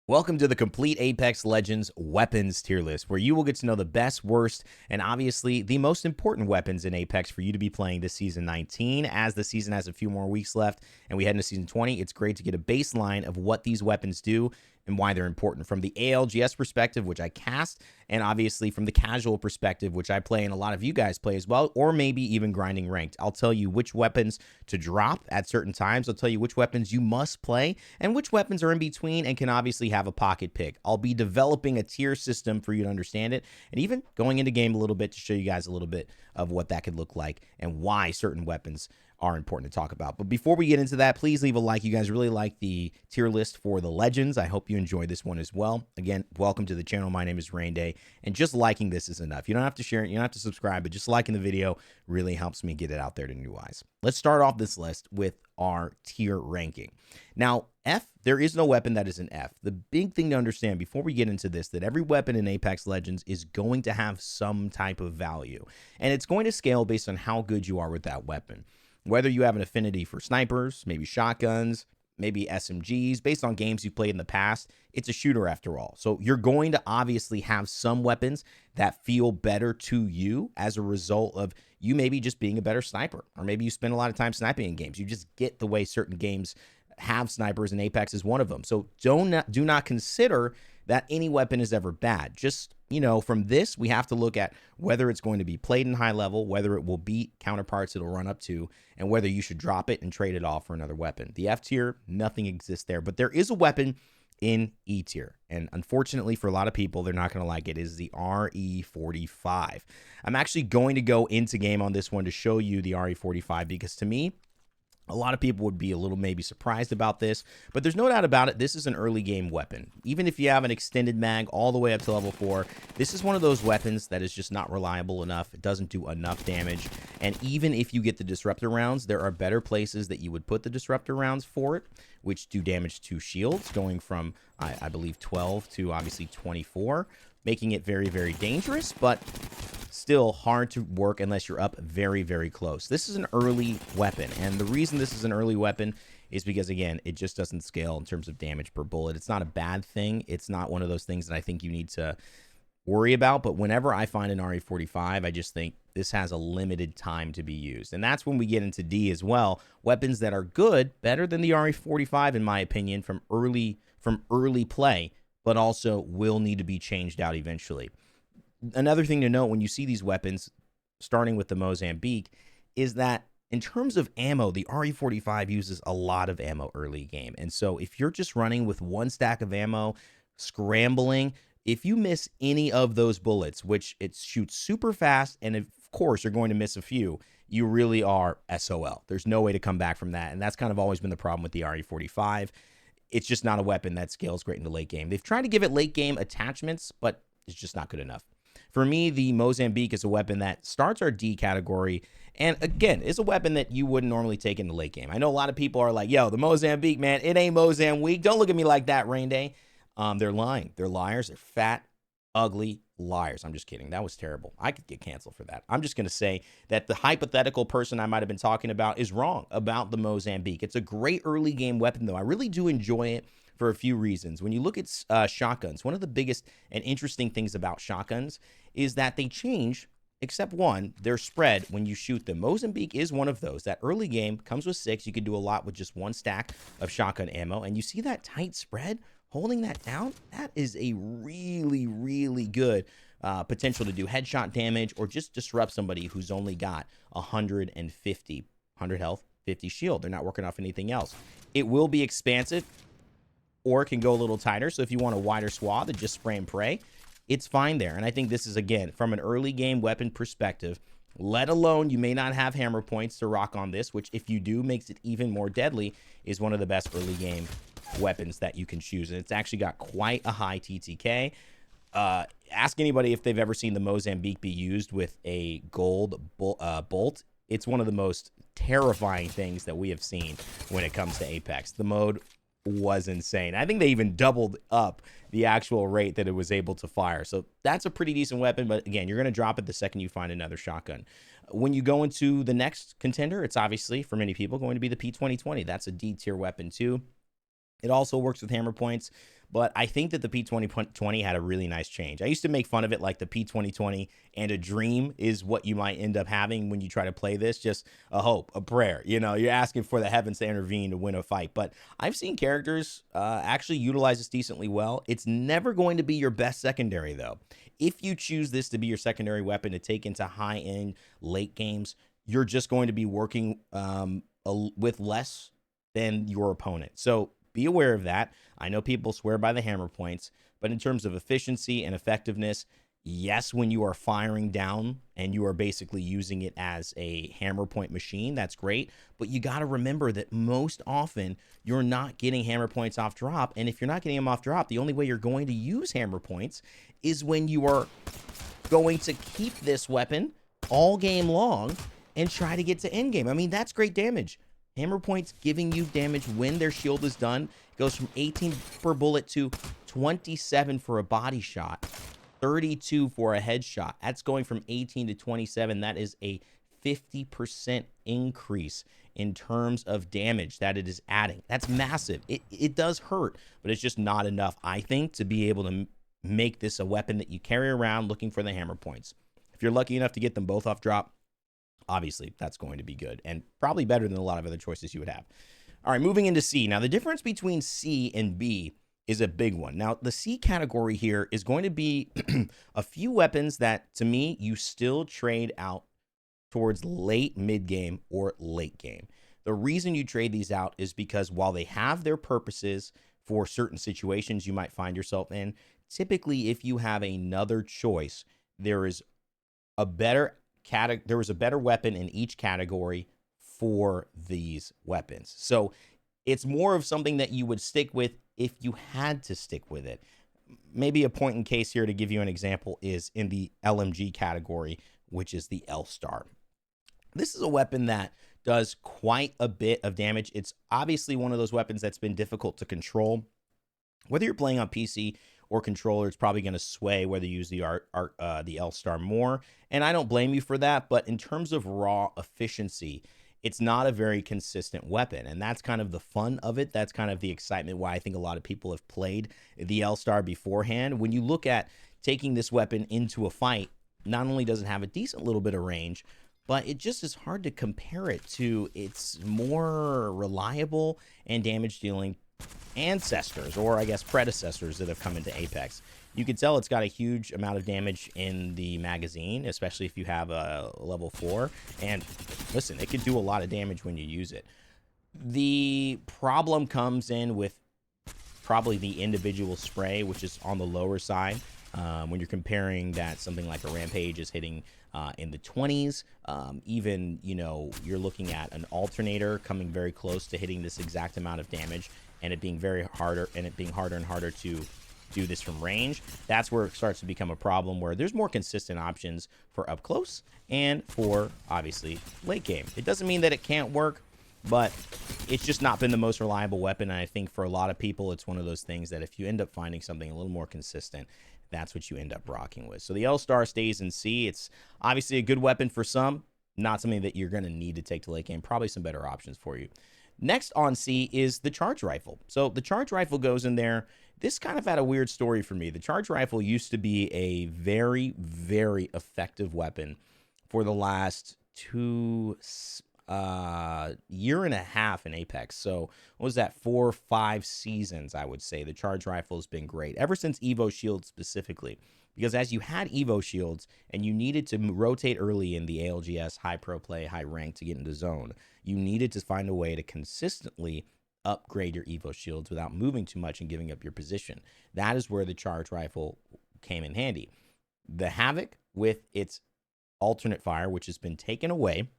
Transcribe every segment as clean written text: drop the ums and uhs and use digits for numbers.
Welcome to the complete Apex Legends weapons tier list, where you will get to know the best, worst, and obviously the most important weapons in Apex for you to be playing this season 19. As the season has a few more weeks left and we head into season 20, it's great to get a baseline of what these weapons do and why they're important from the ALGS perspective, which I cast, and obviously from the casual perspective, which I play and a lot of you guys play as well, or maybe even grinding ranked. I'll tell you which weapons to drop at certain times. I'll tell you which weapons you must play and which weapons are in between and can obviously have a pocket pick. I'll be developing a tier system for you to understand it, and even going into game a little bit to show you guys a little bit of what that could look like and why certain weapons are important to talk about. But before we get into that, please leave a like. You guys really like the tier list for the Legends. I hope you enjoy this one as well. Again, welcome to the channel. My name is Rain Day, and just liking this is enough. You don't have to share it. You don't have to subscribe, but just liking the video really helps me get it out there to new eyes. Let's start off this list with our tier ranking. Now, F, there is no weapon that is an F. The big thing to understand before we get into this, that every weapon in Apex Legends is going to have some type of value, and it's going to scale based on how good you are with that weapon. Whether you have an affinity for snipers, maybe shotguns, maybe SMGs, based on games you've played in the past, it's a shooter after all. So you're going to obviously have some weapons that feel better to you as a result of you maybe just being a better sniper, or maybe you spend a lot of time sniping in games. You just get the way certain games have snipers, and Apex is one of them. So do not consider that any weapon is ever bad. Just, you know, from this, we have to look at whether it's going to be played in high level, whether it will beat counterparts it'll run up to, and whether you should drop it and trade it off for another weapon. The F tier, nothing exists there, but there is a weapon in E tier, and unfortunately for a lot of people, they're not going to like it. It is the RE45. I'm actually going to go into game on this one to show you the RE45, because to me, a lot of people would be a little maybe surprised about this, but there's no doubt about it. This is an early game weapon. Even if you have an extended mag all the way up to level 4, this is one of those weapons that is just not reliable enough. It doesn't do enough damage. And even if you get the disruptor rounds, there are better places that you would put the disruptor rounds for it, which do damage to shields, going from, I believe, 12 to obviously 24, making it very, very dangerous, but still hard to work unless you're up very, very close. This is an early weapon, and the reason this is an early weapon is because, again, it just doesn't scale in terms of damage per bullet. It's not a bad thing. It's not one of those things that I think you need to worry about, but whenever I find an RE45, I just think this has a limited time to be used. And that's when we get into D as well. Weapons that are good, better than the RE45 in my opinion, from early play, but also will need to be changed out eventually. Another thing to note when you see these weapons, starting with the Mozambique, is that in terms of ammo, the RE45 uses a lot of ammo early game. And so if you're just running with one stack of ammo, scrambling, if you miss any of those bullets, which it shoots super fast, and of course you're going to miss a few, you really are SOL. There's no way to come back from that. And that's kind of always been the problem with the RE45. It's just not a weapon that scales great into late game. They've tried to give it late game attachments, but it's just not good enough. For me, the Mozambique is a weapon that starts our D category, and again, is a weapon that you wouldn't normally take in the late game. I know a lot of people are like, yo, the Mozambique, man, it ain't Mozambique. Don't look at me like that, Rain Day. They're lying. They're liars. They're fat, ugly liars. I'm just kidding. That was terrible. I could get canceled for that. I'm just going to say that the hypothetical person I might have been talking about is wrong about the Mozambique. It's a great early game weapon, though. I really do enjoy it for a few reasons. When you look at shotguns, one of the biggest and interesting things about shotguns is that they change, except one, their spread when you shoot them. Mozambique is one of those. That early game comes with 6. You can do a lot with just one stack of shotgun ammo. And you see that tight spread, holding that down, that is a really, really good potential to do headshot damage or just disrupt somebody who's only got 100 health, 50 shield. They're not working off anything else. It will be expansive, or it can go a little tighter. So if you want a wider swath and just spray and pray, it's fine there. And I think this is, again, from an early game weapon perspective, let alone you may not have hammer points to rock on this, which if you do makes it even more deadly, is one of the best early game weapons that you can choose. And it's actually got quite a high TTK. Ask anybody if they've ever seen the Mozambique be used with a gold bolt. It's one of the most terrifying things that we have seen when it comes to Apex. The mode was insane. I think they even doubled up the actual rate that it was able to fire. So that's a pretty decent weapon, but again, you're going to drop it the second you find another shotgun. When you go into the next contender, it's obviously, for many people, going to be the P2020. That's a D tier weapon too. It also works with hammer points, But I think that the P2020 had a really nice change. I used to make fun of it like the P2020 and a dream is what you might end up having when you try to play this. Just a hope, a prayer. You know, you're asking for the heavens to intervene to win a fight. But I've seen characters actually utilize this decently well. It's never going to be your best secondary, though. If you choose this to be your secondary weapon to take into high-end late games, you're just going to be working with less than your opponent. So be aware of that. I know people swear by the hammer points, but in terms of efficiency and effectiveness, yes, when you are firing down and you are basically using it as a hammer point machine, that's great. But you got to remember that most often you're not getting hammer points off drop. And if you're not getting them off drop, the only way you're going to use hammer points is when you are going to keep this weapon all game long and try to get to end game. I mean, that's great damage. Hammer points giving you damage when their shield is done. It goes from 18 per bullet to 27 for a body shot, 32 for a headshot. That's going from 18 to 27. That is a 50% increase in terms of damage that it is adding. That's massive. It does hurt, but it's just not enough, I think, to be able to make this a weapon that you carry around looking for the hammer points. If you're lucky enough to get them both off drop, obviously that's going to be good and probably better than a lot of other choices you would have. All right, moving into C. Now, the difference between C and B is a big one. Now, the C category here is going to be a few weapons that, to me, you still trade out towards late mid-game or late game. The reason you trade these out is because while they have their purposes for certain situations you might find yourself in, typically if you have another choice, there is a better weapon in each category for these weapons. So it's more of something that you would stick with if you had to stick with it. Maybe a point in case here to give you an example is in the LMG category, which is the L-Star. This is a weapon that does quite a bit of damage. It's obviously one of those weapons that's been difficult to control. Whether you're playing on PC or controller, it's probably going to sway whether you use the L-Star more. And I don't blame you for that, but in terms of raw efficiency, it's not a very consistent weapon. And that's kind of the fun of it. That's kind of the excitement why I think a lot of people have played the L-Star beforehand. When you look at taking this weapon into a fight, not only does it have a decent little bit of range, but it just is hard to compare it to its more reliable and damage dealing ancestors, or I guess predecessors that have come into Apex. You can tell it's got a huge amount of damage in the magazine, especially if you have a level 4. And listen, it can do a lot of damage when you use it. The problem comes in with probably the individual spray, which is on the lower side. When you're comparing that, something like a Rampage is hitting in the 20s. Even, you know, you're looking at an alternator coming very close to hitting this exact amount of damage, and it being harder and harder to do this from range. That's where it starts to become a problem, where there's more consistent options for up close and for obviously late game. It doesn't mean that it can't work, but it's just not been the most reliable weapon. And I think for a lot of people, it's one of those things that if you end up finding something a little more consistent, that's what you end up rocking with. So the L-Star stays in C. It's obviously a good weapon for some, not something that you're going to need to take to late game. Probably some better options for you. Next on C is the charge rifle. So the charge rifle goes in there. This kind of had a weird story for me. The charge rifle used to be a very, very effective weapon for the last year and a half in Apex. So what was that, 4 or 5 seasons, I would say. The charge rifle has been great ever since Evo Shield specifically, because as you had Evo Shields and you needed to rotate early in the ALGS high pro play, high rank to get into zone, you needed to find a way to consistently upgrade your Evo Shields without moving too much and giving up your position. That is where the charge rifle came in handy. The Havoc with its alternate fire, which has been taken away,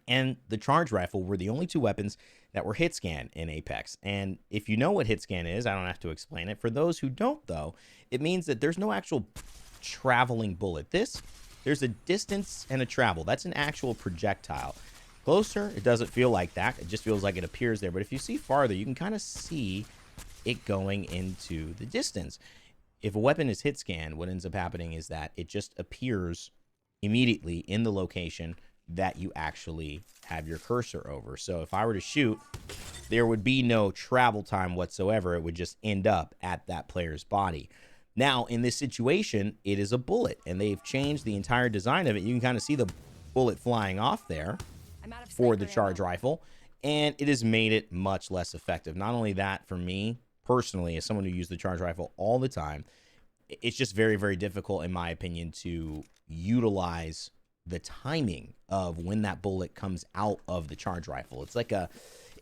and the charge rifle were the only 2 weapons that were hit scan in Apex. And if you know what hit scan is, I don't have to explain it. For those who don't, though, it means that there's no actual traveling bullet. There's a distance and a travel. That's an actual projectile. Closer, it doesn't feel like that. It just feels like it appears there. But if you see farther, you can kind of see it going into the distance. If a weapon is hit scan, what ends up happening is that it just appears immediately in the location that you actually have your cursor over. So if I were to shoot, there would be no travel time whatsoever. It would just end up at that player's body. Now, in this situation, it is a bullet, and they've changed the entire design of it. You can kind of see the bullet flying off there for the charge rifle, and it has made it much less effective. Not only that, for me personally, as someone who uses the charge rifle all the time, it's just very, very difficult, in my opinion, to utilize the timing of when that bullet comes out of the charge rifle. It's like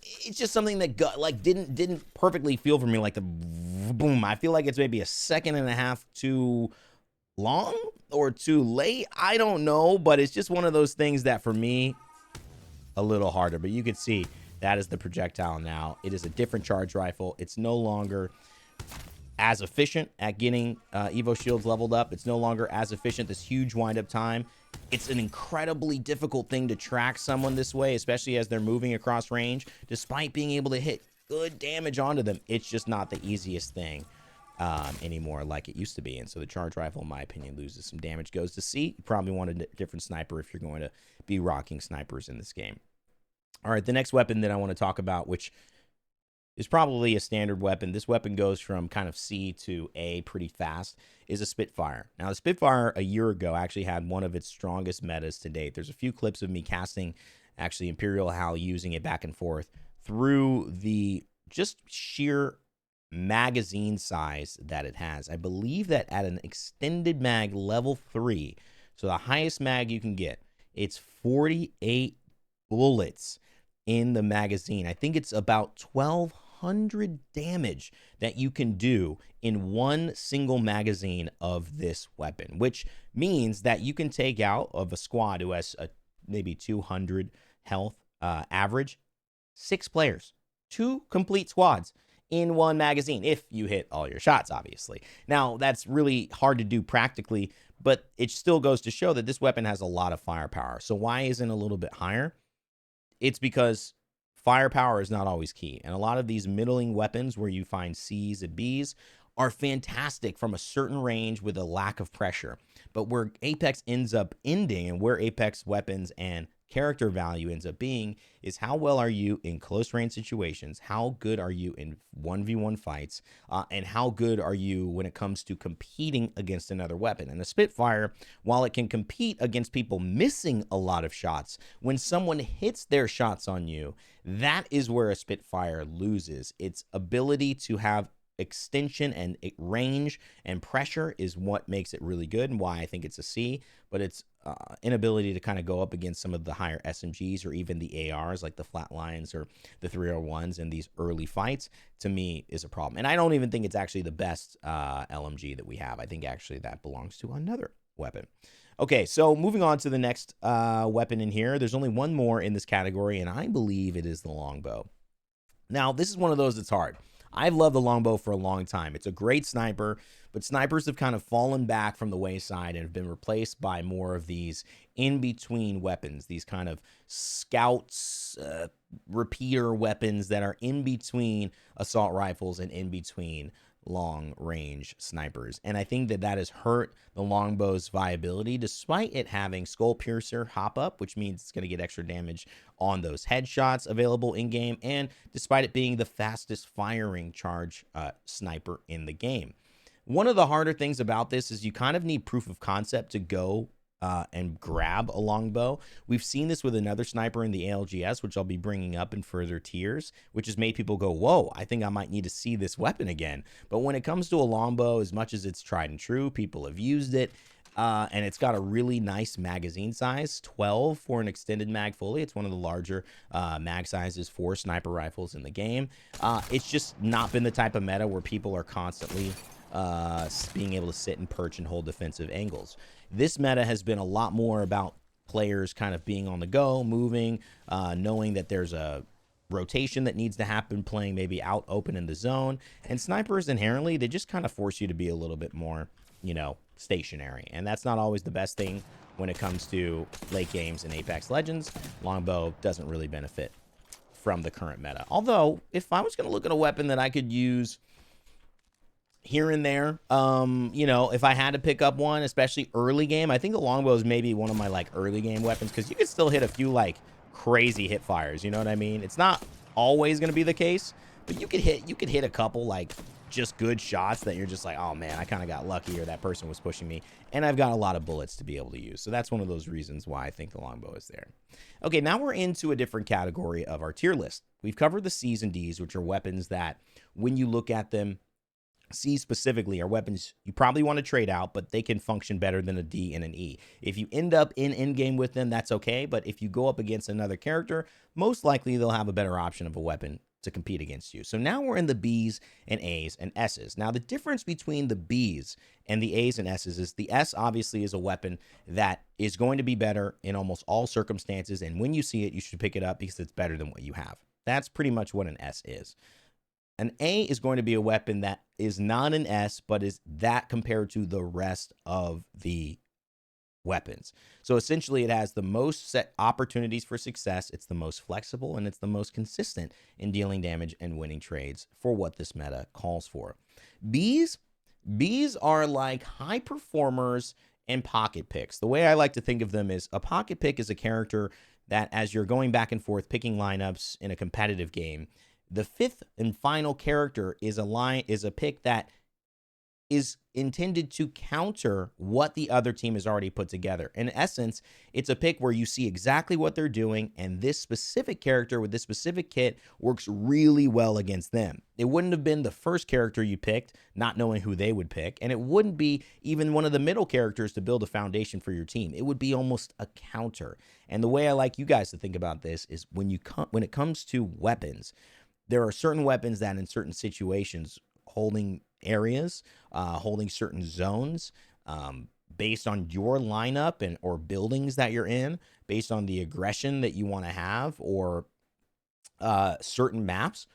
it's just something that didn't perfectly feel for me like the boom. I feel like it's maybe a second and a half too long or too late. I don't know, but it's just one of those things that for me, a little harder. But you can see that is the projectile now. It is a different charge rifle. It's no longer as efficient at getting Evo shields leveled up. It's no longer as efficient, this huge windup time. It's an incredibly difficult thing to track someone this way, especially as they're moving across range, despite being able to hit good damage onto them. It's just not the easiest thing anymore like it used to be. And so the charge rifle, in my opinion, loses some damage, goes to C. You probably want a different sniper if you're going to be rocking snipers in this game. All right, the next weapon that I want to talk about, which is probably a standard weapon. This weapon goes from kind of C to A pretty fast, is a Spitfire. Now, the Spitfire a year ago actually had one of its strongest metas to date. There's a few clips of me casting actually Imperial Hal using it back and forth through the just sheer magazine size that it has. I believe that at an extended mag level 3, so the highest mag you can get, it's 48 bullets in the magazine. I think it's about 1,200 damage that you can do in one single magazine of this weapon, which means that you can take out of a squad who has maybe 200 health average, 6 players, 2 complete squads in one magazine, if you hit all your shots, obviously. Now, that's really hard to do practically, but it still goes to show that this weapon has a lot of firepower. So why isn't it a little bit higher? It's because firepower is not always key. And a lot of these middling weapons where you find C's and B's are fantastic from a certain range with a lack of pressure. But where Apex ends up ending, and where Apex weapons and character value ends up being, is how well are you in close range situations, how good are you in 1v1 fights, and how good are you when it comes to competing against another weapon. And the Spitfire, while it can compete against people missing a lot of shots, when someone hits their shots on you, that is where a Spitfire loses. Its ability to have extension and range and pressure is what makes it really good, and why I think it's a C. But its inability to kind of go up against some of the higher SMGs or even the ARs like the Flatlines or the 301s in these early fights, to me, is a problem. And I don't even think it's actually the best LMG that we have. I think actually that belongs to another weapon. Okay, so moving on to the next weapon in here. There's only one more in this category, and I believe it is the Longbow. Now, this is one of those that's hard. I've loved the Longbow for a long time. It's a great sniper, but snipers have kind of fallen back from the wayside and have been replaced by more of these in-between weapons, these kind of scouts, repeater weapons that are in between assault rifles and in between long-range snipers. And I think that that has hurt the Longbow's viability, despite it having Skull Piercer hop up, which means it's going to get extra damage on those headshots available in-game, and despite it being the fastest firing charge sniper in the game. One of the harder things about this is you kind of need proof of concept to go and grab a Longbow. We've seen this with another sniper in the ALGS, which I'll be bringing up in further tiers, which has made people go, whoa, I think I might need to see this weapon again. But when it comes to a Longbow, as much as it's tried and true, people have used it, and it's got a really nice magazine size, 12 for an extended mag fully. It's one of the larger mag sizes for sniper rifles in the game. It's just not been the type of meta where people are constantly being able to sit and perch and hold defensive angles. This meta has been a lot more about players kind of being on the go, moving, knowing that there's a rotation that needs to happen, playing maybe out open in the zone. And snipers inherently, they just kind of force you to be a little bit more, you know, stationary. And that's not always the best thing when it comes to late games in Apex Legends. Longbow doesn't really benefit from the current meta. Although, if I was going to look at a weapon that I could use here and there. You know, if I had to pick up one, especially early game, I think the Longbow is maybe one of my like early game weapons because you can still hit a few like crazy hit fires. You know what I mean? It's not always going to be the case, but you could hit a couple like just good shots that you're just like, oh man, I kind of got lucky, or that person was pushing me, and I've got a lot of bullets to be able to use. So that's one of those reasons why I think the Longbow is there. Okay, now we're into a different category of our tier list. We've covered the C's and D's, which are weapons that when you look at them, C specifically are weapons you probably want to trade out, but they can function better than a D and an E. If you end up in game with them, that's okay. But if you go up against another character, most likely they'll have a better option of a weapon to compete against you. So now we're in the B's and A's and S's. Now the difference between the B's and the A's and S's is the S obviously is a weapon that is going to be better in almost all circumstances. And when you see it, you should pick it up because it's better than what you have. That's pretty much what an S is. An A is going to be a weapon that is not an S, but is that compared to the rest of the weapons. So essentially it has the most set opportunities for success, it's the most flexible, and it's the most consistent in dealing damage and winning trades for what this meta calls for. B's are like high performers and pocket picks. The way I like to think of them is a pocket pick is a character that as you're going back and forth picking lineups in a competitive game, the fifth and final character is a pick that is intended to counter what the other team has already put together. In essence, it's a pick where you see exactly what they're doing, and this specific character with this specific kit works really well against them. It wouldn't have been the first character you picked, not knowing who they would pick, and it wouldn't be even one of the middle characters to build a foundation for your team. It would be almost a counter. And the way I like you guys to think about this is when it comes to weapons, there are certain weapons that in certain situations, holding areas, holding certain zones, based on your lineup and or buildings that you're in, based on the aggression that you want to have, or certain maps,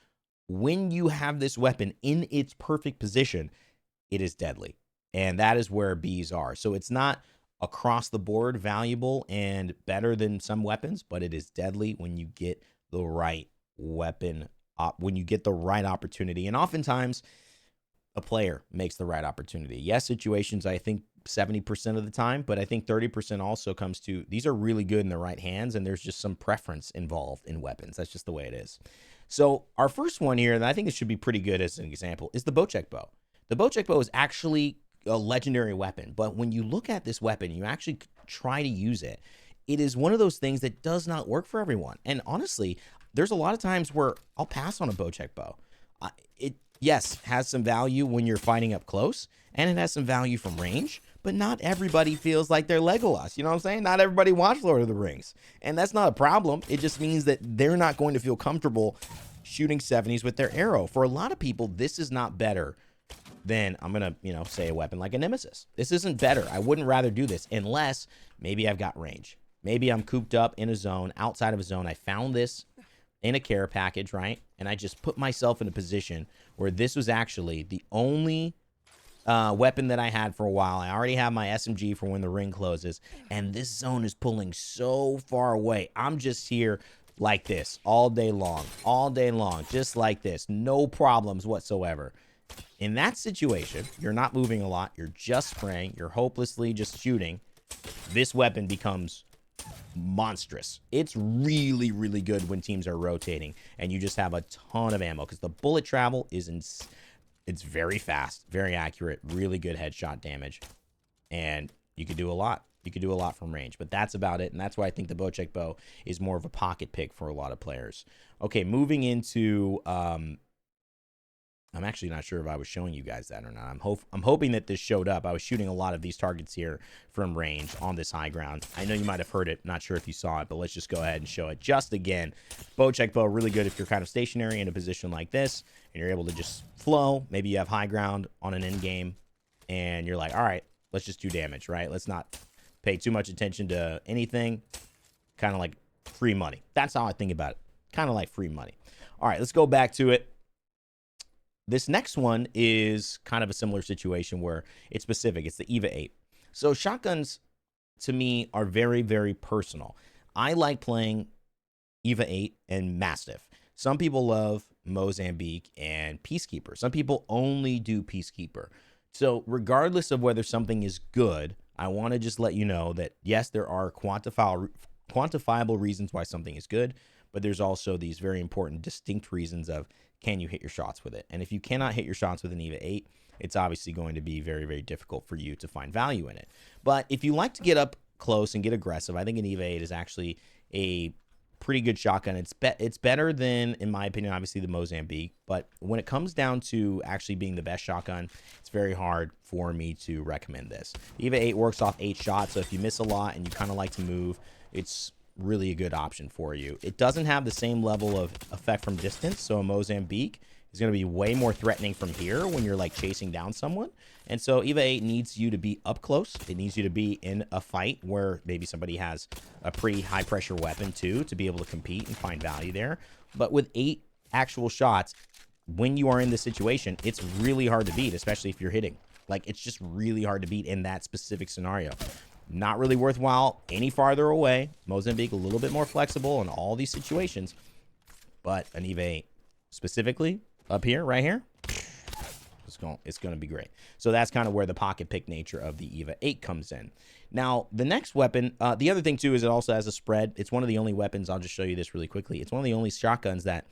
when you have this weapon in its perfect position, it is deadly. And that is where B's are. So it's not across the board valuable and better than some weapons, but it is deadly when you get the right weapon, when you get the right opportunity. And oftentimes a player makes the right opportunity. Yes, situations, I think 70% of the time, but I think 30% also comes to these are really good in the right hands, and there's just some preference involved in weapons. That's just the way it is. So our first one here, and I think it should be pretty good as an example, is the Bocek Bow. The Bocek Bow is actually a legendary weapon, but when you look at this weapon, you actually try to use it, it is one of those things that does not work for everyone. And honestly, there's a lot of times where I'll pass on a Bocek Bow. It, yes, has some value when you're fighting up close, and it has some value from range, but not everybody feels like they're Legolas. You know what I'm saying? Not everybody watched Lord of the Rings. And that's not a problem. It just means that they're not going to feel comfortable shooting 70s with their arrow. For a lot of people, this is not better than, I'm going to, say a weapon like a Nemesis. This isn't better. I wouldn't rather do this unless maybe I've got range. Maybe I'm cooped up in a zone, outside of a zone. I found this in a care package, right? And I just put myself in a position where this was actually the only weapon that I had for a while. I already have my SMG for when the ring closes, and this zone is pulling so far away. I'm just here like this all day long, just like this. No problems whatsoever. In that situation, you're not moving a lot. You're just spraying. You're hopelessly just shooting. This weapon becomes monstrous. It's really, really good when teams are rotating and you just have a ton of ammo because the bullet travel is it's very fast, very accurate, really good headshot damage, and you could do a lot. You could do a lot from range, but that's about it, and that's why I think the Bocek Bow is more of a pocket pick for a lot of players. Okay, moving into I'm actually not sure if I was showing you guys that or not. I'm hoping that this showed up. I was shooting a lot of these targets here from range on this high ground. I know you might have heard it. Not sure if you saw it, but let's just go ahead and show it just again. Bocek Bow, really good if you're kind of stationary in a position like this and you're able to just flow. Maybe you have high ground on an end game and you're like, all right, let's just do damage, right? Let's not pay too much attention to anything. Kind of like free money. That's how I think about it. Kind of like free money. All right, let's go back to it. This next one is kind of a similar situation where it's specific. It's the Eva8. So shotguns, to me, are very, very personal. I like playing Eva8 and Mastiff. Some people love Mozambique, and Peacekeeper. Some people only do Peacekeeper. So regardless of whether something is good, I want to just let you know that, yes, there are quantifiable reasons why something is good, but there's also these very important distinct reasons of, can you hit your shots with it? And if you cannot hit your shots with an EVA 8, it's obviously going to be very, very difficult for you to find value in it. But if you like to get up close and get aggressive, I think an EVA 8 is actually a pretty good shotgun. It's better than, in my opinion, obviously the Mozambique, but when it comes down to actually being the best shotgun, it's very hard for me to recommend this. The EVA 8 works off 8 shots, so if you miss a lot and you kind of like to move, it's really a good option for you. It doesn't have the same level of effect from distance, so a Mozambique is going to be way more threatening from here when you're like chasing down someone. And so EVA 8 needs you to be up close. It needs you to be in a fight where maybe somebody has a pretty high pressure weapon too, to be able to compete and find value there. But with 8 actual shots, when you are in this situation, it's really hard to beat, especially if you're hitting. Like, it's just really hard to beat in that specific scenario. Not really worthwhile any farther away. Mozambique a little bit more flexible in all these situations, but an EVA 8 specifically up here, right here, it's going to be great. So that's kind of where the pocket pick nature of the EVA 8 comes in. Now, the next weapon, the other thing too is it also has a spread. It's one of the only weapons, I'll just show you this really quickly. It's one of the only shotguns that,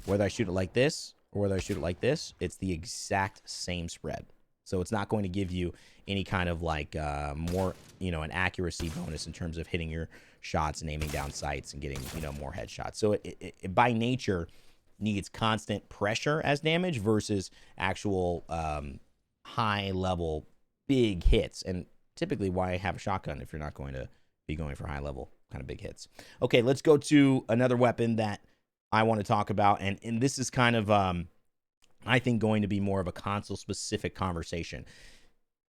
whether I shoot it like this or whether I shoot it like this, it's the exact same spread. So it's not going to give you any kind of like more, an accuracy bonus in terms of hitting your shots and aiming down sights and getting, more headshots. So it by nature needs constant pressure as damage versus actual high level big hits. And typically, why have a shotgun if you're not going to be going for high level kind of big hits? Okay, let's go to another weapon that I want to talk about. And this is kind of, I think, going to be more of a console specific conversation.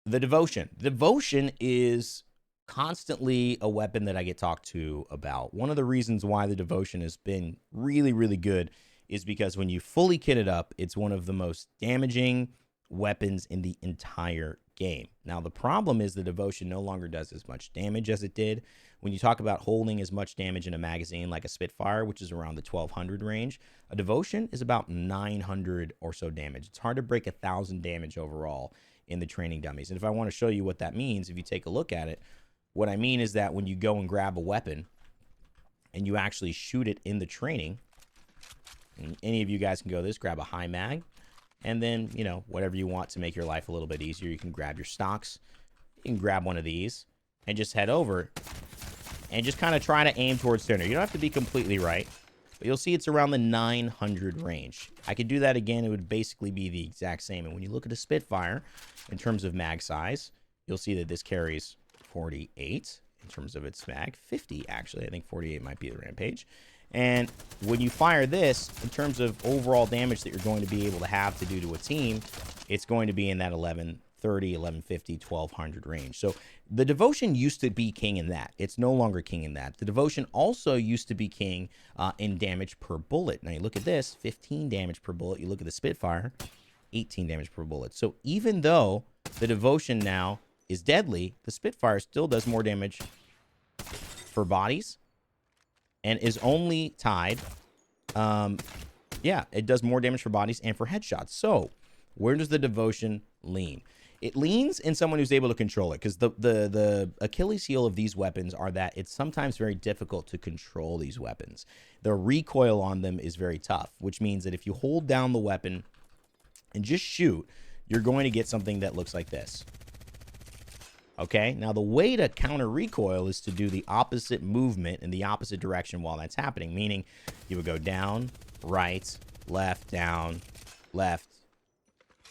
The Devotion. Devotion is constantly a weapon that I get talked to about. One of the reasons why the Devotion has been really, really good is because when you fully kit it up, it's one of the most damaging weapons in the entire game. Now, the problem is the Devotion no longer does as much damage as it did. When you talk about holding as much damage in a magazine like a Spitfire, which is around the 1200 range, a Devotion is about 900 or so damage. It's hard to break 1,000 damage overall in the training dummies. And if I want to show you what that means, if you take a look at it, what I mean is that when you go and grab a weapon and you actually shoot it in the training, and any of you guys can go this, grab a high mag, and then, whatever you want to make your life a little bit easier, you can grab your stocks, you can grab one of these, and just head over, and just kind of try to aim towards center. You don't have to be completely right, but you'll see it's around the 900 range. I could do that again, it would basically be the exact same. And when you look at a Spitfire, in terms of mag size, you'll see that this carries 48 in terms of its mag, 50 actually, I think 48 might be the Rampage. And when you fire this, in terms of overall damage that you're going to be able to have to do to a team, it's going to be in that 1130, 1150, 1200 range. So the Devotion used to be king in that. It's no longer king in that. The Devotion also used to be king in damage per bullet. Now you look at this, 15 damage per bullet. You look at the Spitfire, 18 damage per bullet. So even though the Devotion now is deadly, the Spitfire still does more damage for bodies and is only tied. Yeah, it does more damage for bodies and for headshots. So where does the Devotion lean? It leans in someone who's able to control it, because the Achilles heel of these weapons are that it's sometimes very difficult to control these weapons. The recoil on them is very tough, which means that if you hold down the weapon and just shoot, you're going to get something that looks like this. Okay, now the way to counter recoil is to do the opposite movement in the opposite direction while that's happening, meaning you would go down, right, left, down,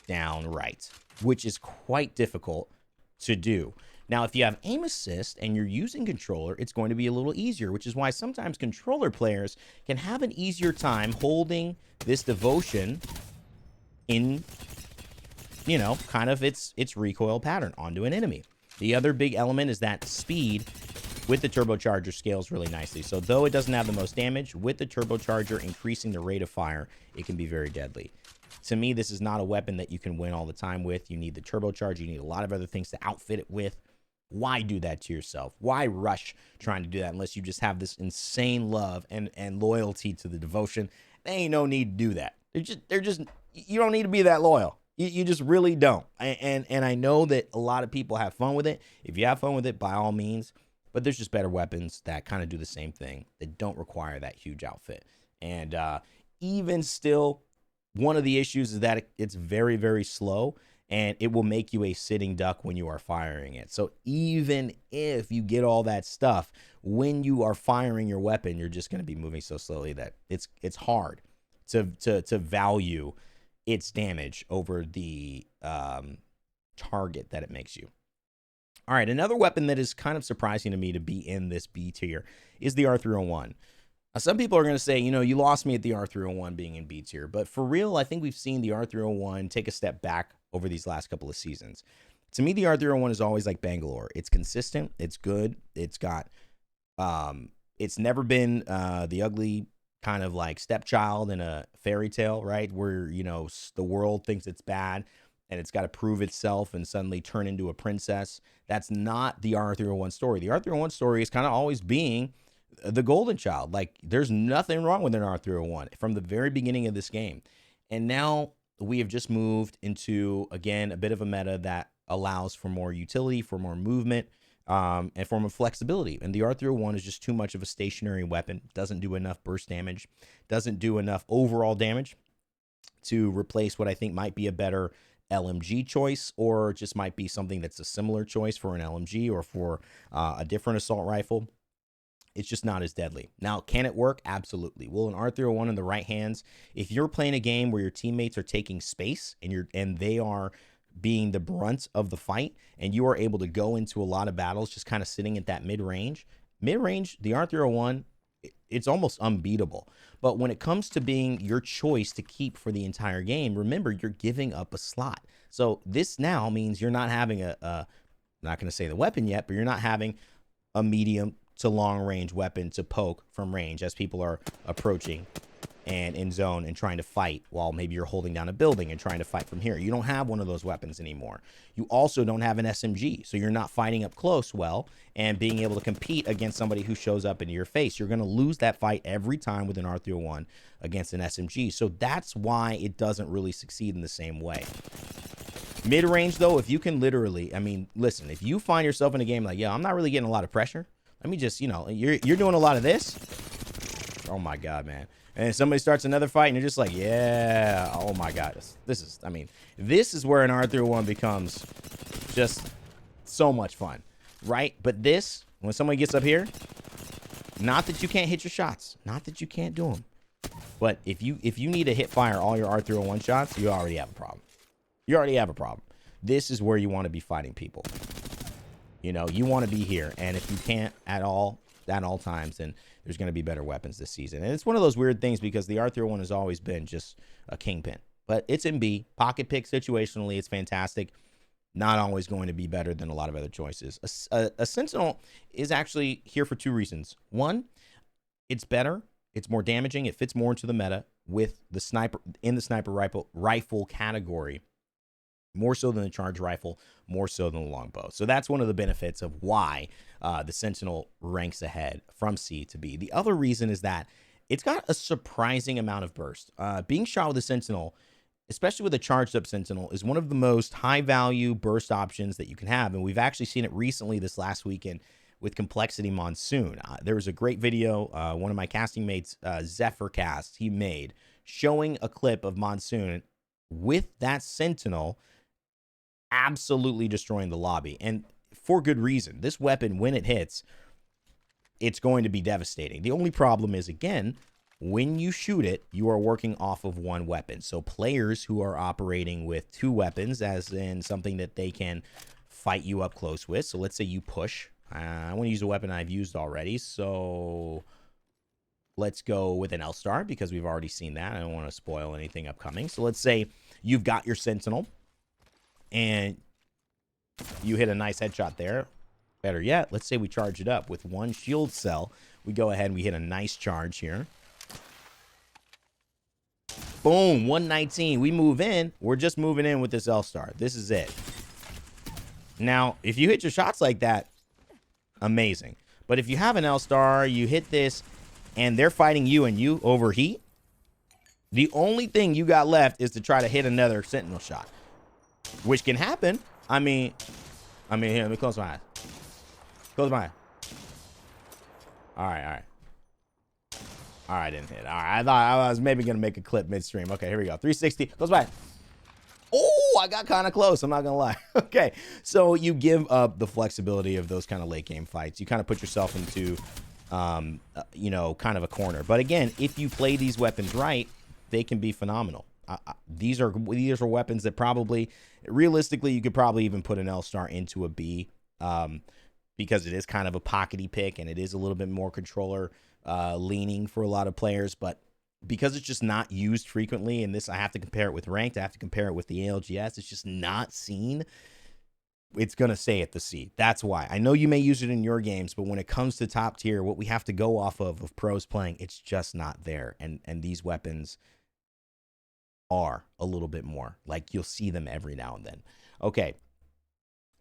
right, which is quite difficult to do. Now, if you have aim assist and you're using controller, it's going to be a little easier, which is why sometimes controller players can have an easier time holding this Devotion in, kind of its recoil pattern onto an enemy. The other big element is that speed with the turbocharger scales really nicely. So though it doesn't have the most damage, with the turbocharger increasing the rate of fire, it can be very deadly. To me, this is not a weapon that you can win all the time with. You need the turbocharger. You need a lot of other things to outfit it with. Why do that to yourself? Why rush trying to do that unless you just have this insane love and loyalty to the Devotion? There ain't no need to do that. They're just you don't need to be that loyal. You just really don't. And I know that a lot of people have fun with it. If you have fun with it, by all means. But there's just better weapons that kind of do the same thing, that don't require that huge outfit. And even still, one of the issues is that it's very, very slow, and it will make you a sitting duck when you are firing it. So even if you get all that stuff, when you are firing your weapon, you're just going to be moving so slowly that it's hard to value its damage over the target that it makes you. All right, another weapon that is kind of surprising to me to be in this B tier is the R301. Now, some people are going to say, you know, you lost me at the R301 being in B tier, but for real, I think we've seen the R301 take a step back over these last couple of seasons. To me, the R301 is always like Bangalore. It's consistent, it's good, it's got, it's never been the ugly kind of like stepchild in a fairy tale, right? Where, you know, the world thinks it's bad and it's got to prove itself and suddenly turn into a princess. That's not the R301 story. The R301 story is kind of always being the golden child. Like, there's nothing wrong with an R301 from the very beginning of this game. And now we have just moved into, again, a bit of a meta that allows for more utility, for more movement, and for more flexibility. And the R301 is just too much of a stationary weapon. Doesn't do enough burst damage, doesn't do enough overall damage to replace what I think might be a better LMG choice, or just might be something that's a similar choice for an LMG or for a different assault rifle. It's just not as deadly. Now, can it work? Absolutely. Will an R301 in the right hands, if you're playing a game where your teammates are taking space and they are being the brunt of the fight, and you are able to go into a lot of battles just kind of sitting at that mid-range, the R301, it's almost unbeatable. But when it comes to being your choice to keep for the entire game, remember, you're giving up a slot. So this now means you're not having I'm not going to say the weapon yet, but you're not having a medium to long range weapon to poke from range as people are approaching and in zone and trying to fight while maybe you're holding down a building and trying to fight from here. You don't have one of those weapons anymore. You also don't have an SMG, so you're not fighting up close well and being able to compete against somebody who shows up into your face. You're going to lose that fight every time with an R301 against an SMG. So that's why it doesn't really succeed in the same way. Mid-range, though, if you can literally, I mean, listen, if you find yourself in a game like, yeah, I'm not really getting a lot of pressure. Let me just, you know, you're doing a lot of this. Oh, my God, man. And somebody starts another fight, and you're just like, yeah, oh, my God. This is where an R301 becomes just so much fun, right? But this, when somebody gets up here, not that you can't hit your shots, not that you can't do them, but if you need to hit fire all your R301 shots, you already have a problem. You already have a problem. This is where you want to be fighting people. You know, you want to be here, and if you can't at all times, then there's going to be better weapons this season. And it's one of those weird things because the R301 has always been just a kingpin, but it's in B. Pocket pick situationally, it's fantastic. Not always going to be better than a lot of other choices. A Sentinel is actually here for two reasons. One, it's better. It's more damaging. It fits more into the meta with the sniper in the sniper rifle category. More so than the charge rifle, more so than the longbow. So that's one of the benefits of why the Sentinel ranks ahead from C to B. The other reason is that it's got a surprising amount of burst. Being shot with a Sentinel, especially with a charged up Sentinel, is one of the most high value burst options that you can have. And we've actually seen it recently this last weekend with Complexity Monsoon. There was a great video, one of my casting mates, Zephyr Cast, he made showing a clip of Monsoon with that Sentinel absolutely destroying the lobby, and for good reason. This weapon, when it hits, it's going to be devastating. The only problem is, again, when you shoot it, you are working off of one weapon. So players who are operating with two weapons, as in something that they can fight you up close with. So let's say you push. I want to use a weapon I've used already, so let's go with an L-Star because we've already seen that. I don't want to spoil anything upcoming. So let's say you've got your Sentinel and you hit a nice headshot there. Better yet, let's say we charge it up with one shield cell. We go ahead and we hit a nice charge here. Boom, 119. We move in. We're just moving in with this L-Star. This is it. Now, if you hit your shots like that, amazing. But if you have an L-Star, you hit this, and they're fighting you and you overheat, The only thing you got left is to try to hit another Sentinel shot, which can happen. I mean, here, let me close my eyes. Close my eyes. All right. All right, didn't hit. All right, I thought I was maybe going to make a clip midstream. Okay, here we go. 360. Close my eyes. Oh, I got kind of close. I'm not going to lie. Okay, so you give up the flexibility of those kind of late game fights. You kind of put yourself into, you know, kind of a corner. But again, if you play these weapons right, they can be phenomenal. These are weapons that probably, realistically, you could probably even put an L-Star into a B, because it is kind of a pockety pick and it is a little bit more controller leaning for a lot of players. But because it's just not used frequently, and this, I have to compare it with ranked, I have to compare it with the ALGS, it's just not seen, it's going to stay at the C. That's why. I know you may use it in your games, but when it comes to top tier, what we have to go off of pros playing, it's just not there. And these weapons are a little bit more. Like, you'll see them every now and then. Okay.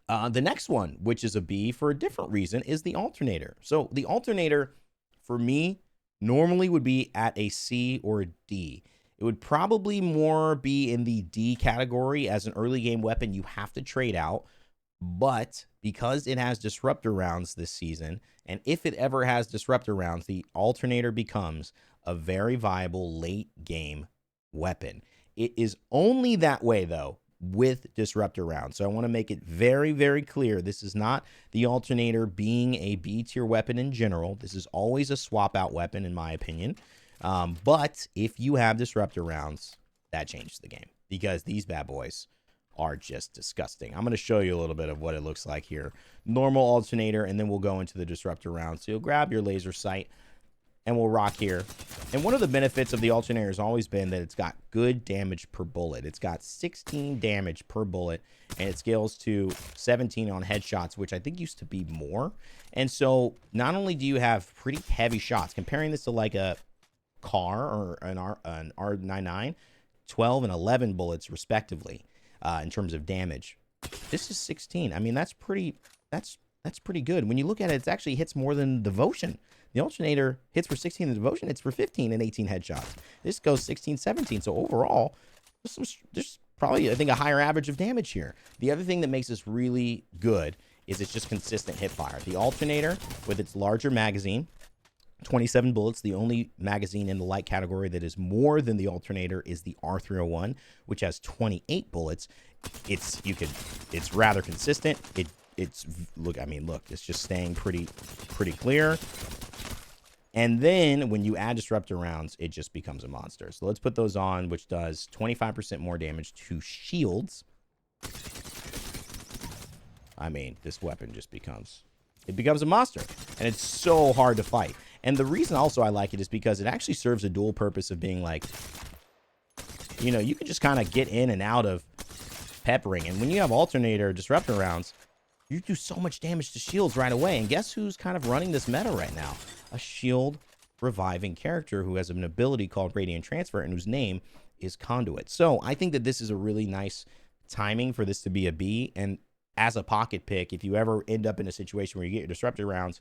The next one, which is a B for a different reason, is the alternator. So the alternator, for me, normally would be at a C or a D. It would probably more be in the D category. As an early game weapon, you have to trade out. But because it has disruptor rounds this season, and if it ever has disruptor rounds, the alternator becomes a very viable late game weapon. It is only that way, though, with disruptor rounds. So I want to make it very, very clear. This is not the alternator being a B tier weapon in general. This is always a swap out weapon, in my opinion. But if you have disruptor rounds, that changes the game, because these bad boys are just disgusting. I'm going to show you a little bit of what it looks like here. Normal alternator, and then we'll go into the disruptor round. So you'll grab your laser sight and we'll rock here. And one of the benefits of the alternator has always been that it's got good damage per bullet. It's got 16 damage per bullet, and it scales to 17 on headshots, which I think used to be more. And so not only do you have pretty heavy shots, comparing this to like a car or an R99, 12 and 11 bullets respectively, in terms of damage. This is 16. I mean, that's pretty good. When you look at it, it actually hits more than Devotion. The alternator hits for 16 in Devotion, it's for 15 and 18 headshots. This goes 16, 17. So overall, there's probably, I think, a higher average of damage here. The other thing that makes this really good is it's just consistent hip fire. The alternator, with its larger magazine, 27 bullets, the only magazine in the light category that is more than the alternator is the R301, which has 28 bullets. It's rather consistent. Look, it's just staying pretty clear. And then when you add disruptor rounds, it just becomes a monster. So let's put those on, which does 25% more damage to shields. I mean, this weapon just becomes a monster, and it's so hard to fight. And the reason also I like it is because it actually serves a dual purpose of being like, you know, you could just kind of get in and out of peppering. And when you have alternator disruptor rounds, you do so much damage to shields right away. And guess who's kind of running this meta right now? A shield reviving character who has an ability called Radiant Transfer and whose name is Conduit. So I think that this is a really nice timing for this to be a B. And as a pocket pick, if you ever end up in a situation where you get your disruptor rounds,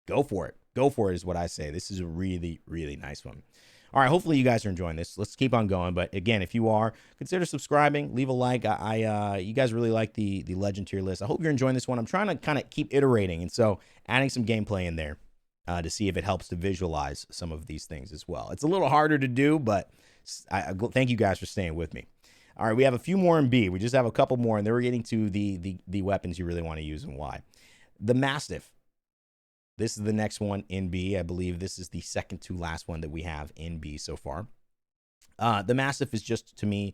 go for it. Go for it is what I say. This is a really, really nice one. All right, hopefully you guys are enjoying this. Let's keep on going. But again, if you are, consider subscribing, leave a like. You guys really like the legend tier list. I hope you're enjoying this one. I'm trying to kind of keep iterating, and so adding some gameplay in there to see if it helps to visualize some of these things as well. It's a little harder to do, but I thank you guys for staying with me. All right, we have a few more in B. We just have a couple more, and then we're getting to the weapons you really want to use and why. The Mastiff. This is the next one in B. I believe this is the second to last one that we have in B so far. The Mastiff is just, to me,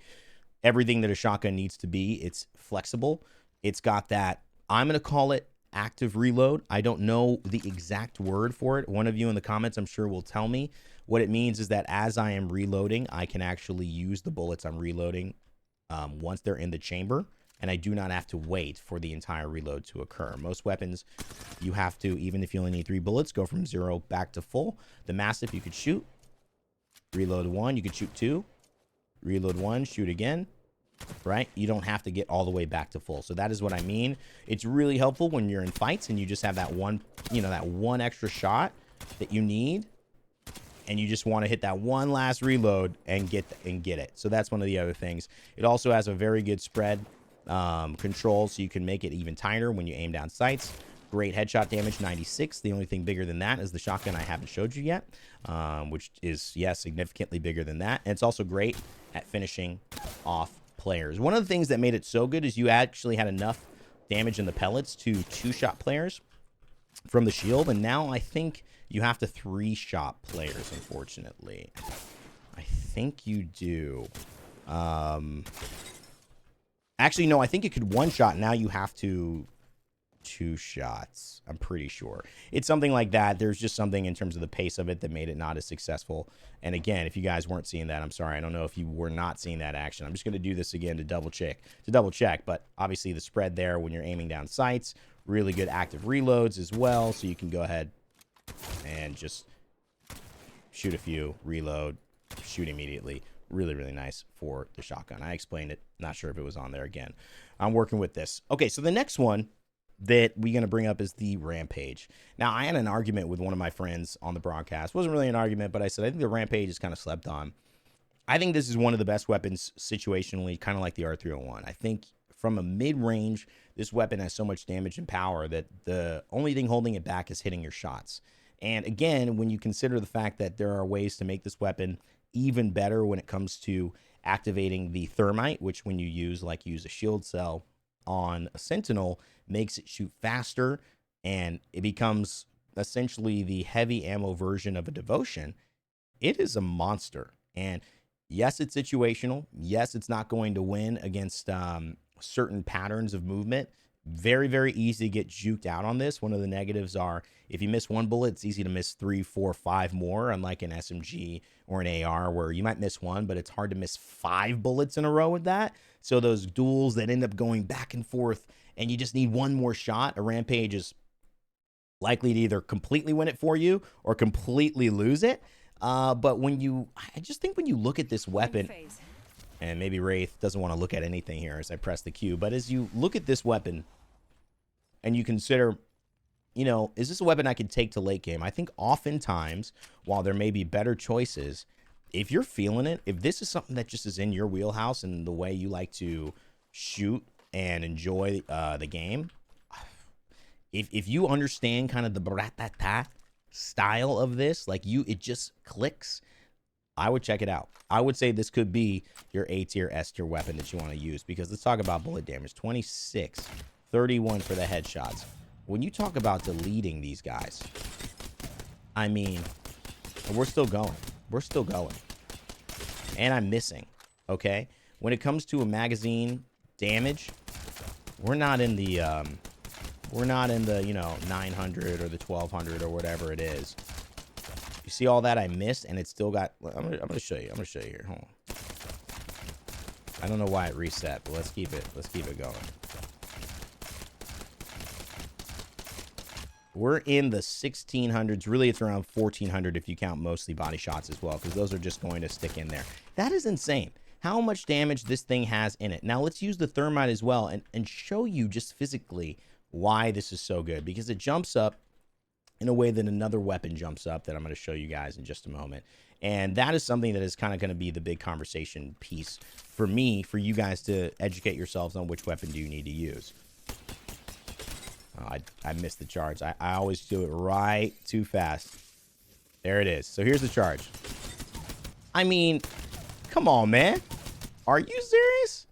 everything that a shotgun needs to be. It's flexible. It's got that, I'm going to call it active reload. I don't know the exact word for it. One of you in the comments, I'm sure, will tell me. What it means is that as I am reloading, I can actually use the bullets I'm reloading once they're in the chamber, and I do not have to wait for the entire reload to occur. Most weapons, you have to, even if you only need 3 bullets, go from 0 back to full. The Mastiff, you could shoot, reload 1, you could shoot 2, reload 1, shoot again, right? You don't have to get all the way back to full. So that is what I mean. It's really helpful when you're in fights and you just have that one, that one extra shot that you need, and you just want to hit that one last reload and get it. So that's one of the other things. It also has a very good spread control, so you can make it even tighter when you aim down sights. Great headshot damage, 96. The only thing bigger than that is the shotgun I haven't showed you yet, which is, yes, significantly bigger than that. And it's also great at finishing off players. One of the things that made it so good is you actually had enough damage in the pellets to two-shot players from the shield, and now I think you have to three-shot players, unfortunately. I think you do. Actually, no, I think it could one-shot. Now you have to two shots. I'm pretty sure. It's something like that. There's just something in terms of the pace of it that made it not as successful. And again, if you guys weren't seeing that, I'm sorry. I don't know if you were not seeing that action. I'm just going to do this again to double check. But obviously the spread there when you're aiming down sights, really good active reloads as well. So you can go ahead and just shoot a few, reload, shoot immediately. Really, really nice for the shotgun. I explained it. Not sure if it was on there again. I'm working with this. Okay, so the next one that we're going to bring up is the Rampage. Now, I had an argument with one of my friends on the broadcast. It wasn't really an argument, but I said, I think the Rampage is kind of slept on. I think this is one of the best weapons situationally, kind of like the R301. I think from a mid-range, this weapon has so much damage and power that the only thing holding it back is hitting your shots. And again, when you consider the fact that there are ways to make this weapon even better when it comes to activating the thermite, which when you use a shield cell on a Sentinel, makes it shoot faster, and it becomes essentially the heavy ammo version of a devotion. It is a monster. And yes, it's situational. Yes, it's not going to win against certain patterns of movement. Very, very easy to get juked out on this. One of the negatives are if you miss one bullet, it's easy to miss 3, 4, 5 more, unlike an SMG or an AR where you might miss one, but it's hard to miss 5 bullets in a row with that. So those duels that end up going back and forth and you just need one more shot, a Rampage is likely to either completely win it for you or completely lose it. But I just think when you look at this weapon, and maybe Wraith doesn't want to look at anything here as I press the Q, but as you look at this weapon and you consider, is this a weapon I could take to late game? I think oftentimes, while there may be better choices, if you're feeling it, if this is something that just is in your wheelhouse and the way you like to shoot and enjoy the game, if you understand kind of the bratata style of this, it just clicks, I would check it out. I would say this could be your A tier, S tier weapon that you want to use, because let's talk about bullet damage. 26, 31 for the headshots. When you talk about deleting these guys, I mean, we're still going. We're still going. And I'm missing, okay? When it comes to a magazine damage, we're not in the 900 or the 1200 or whatever it is. You see all that I missed, and it's still got. I'm gonna show you. I'm gonna show you here. Hold on. I don't know why it reset, but let's keep it going. We're in the 1600s. Really, it's around 1400 if you count mostly body shots as well, because those are just going to stick in there. That is insane. How much damage this thing has in it. Now let's use the thermite as well and show you just physically why this is so good, because it jumps up in a way that another weapon jumps up that I'm going to show you guys in just a moment. And that is something that is kind of going to be the big conversation piece for me, for you guys to educate yourselves on which weapon do you need to use. Oh, I missed the charge. I always do it right too fast. There it is. So here's the charge. I mean, come on, man. Are you serious?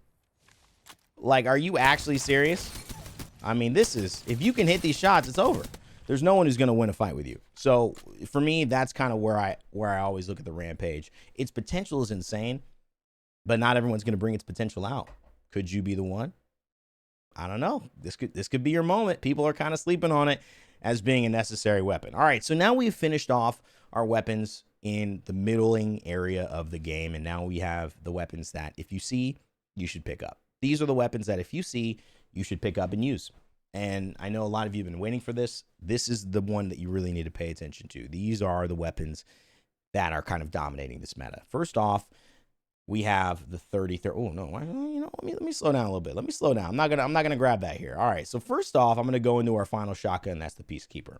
Are you actually serious? I mean, this is, if you can hit these shots, it's over. There's no one who's going to win a fight with you. So for me, that's kind of where I always look at the Rampage. Its potential is insane, but not everyone's going to bring its potential out. Could you be the one? I don't know. This could be your moment. People are kind of sleeping on it as being a necessary weapon. All right, so now we've finished off our weapons in the middling area of the game, and now we have the weapons that if you see, you should pick up. These are the weapons that if you see, you should pick up and use. And I know a lot of you have been waiting for this. This is the one that you really need to pay attention to. These are the weapons that are kind of dominating this meta. First off, we have the 30. Oh no, let me slow down a little bit. Let me slow down. I'm not gonna grab that here. All right. So first off, I'm gonna go into our final shotgun. That's the Peacekeeper.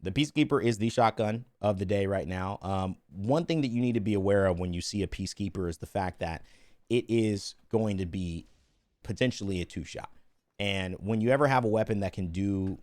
The Peacekeeper is the shotgun of the day right now. One thing that you need to be aware of when you see a Peacekeeper is the fact that it is going to be potentially a 2-shot. And when you ever have a weapon that can do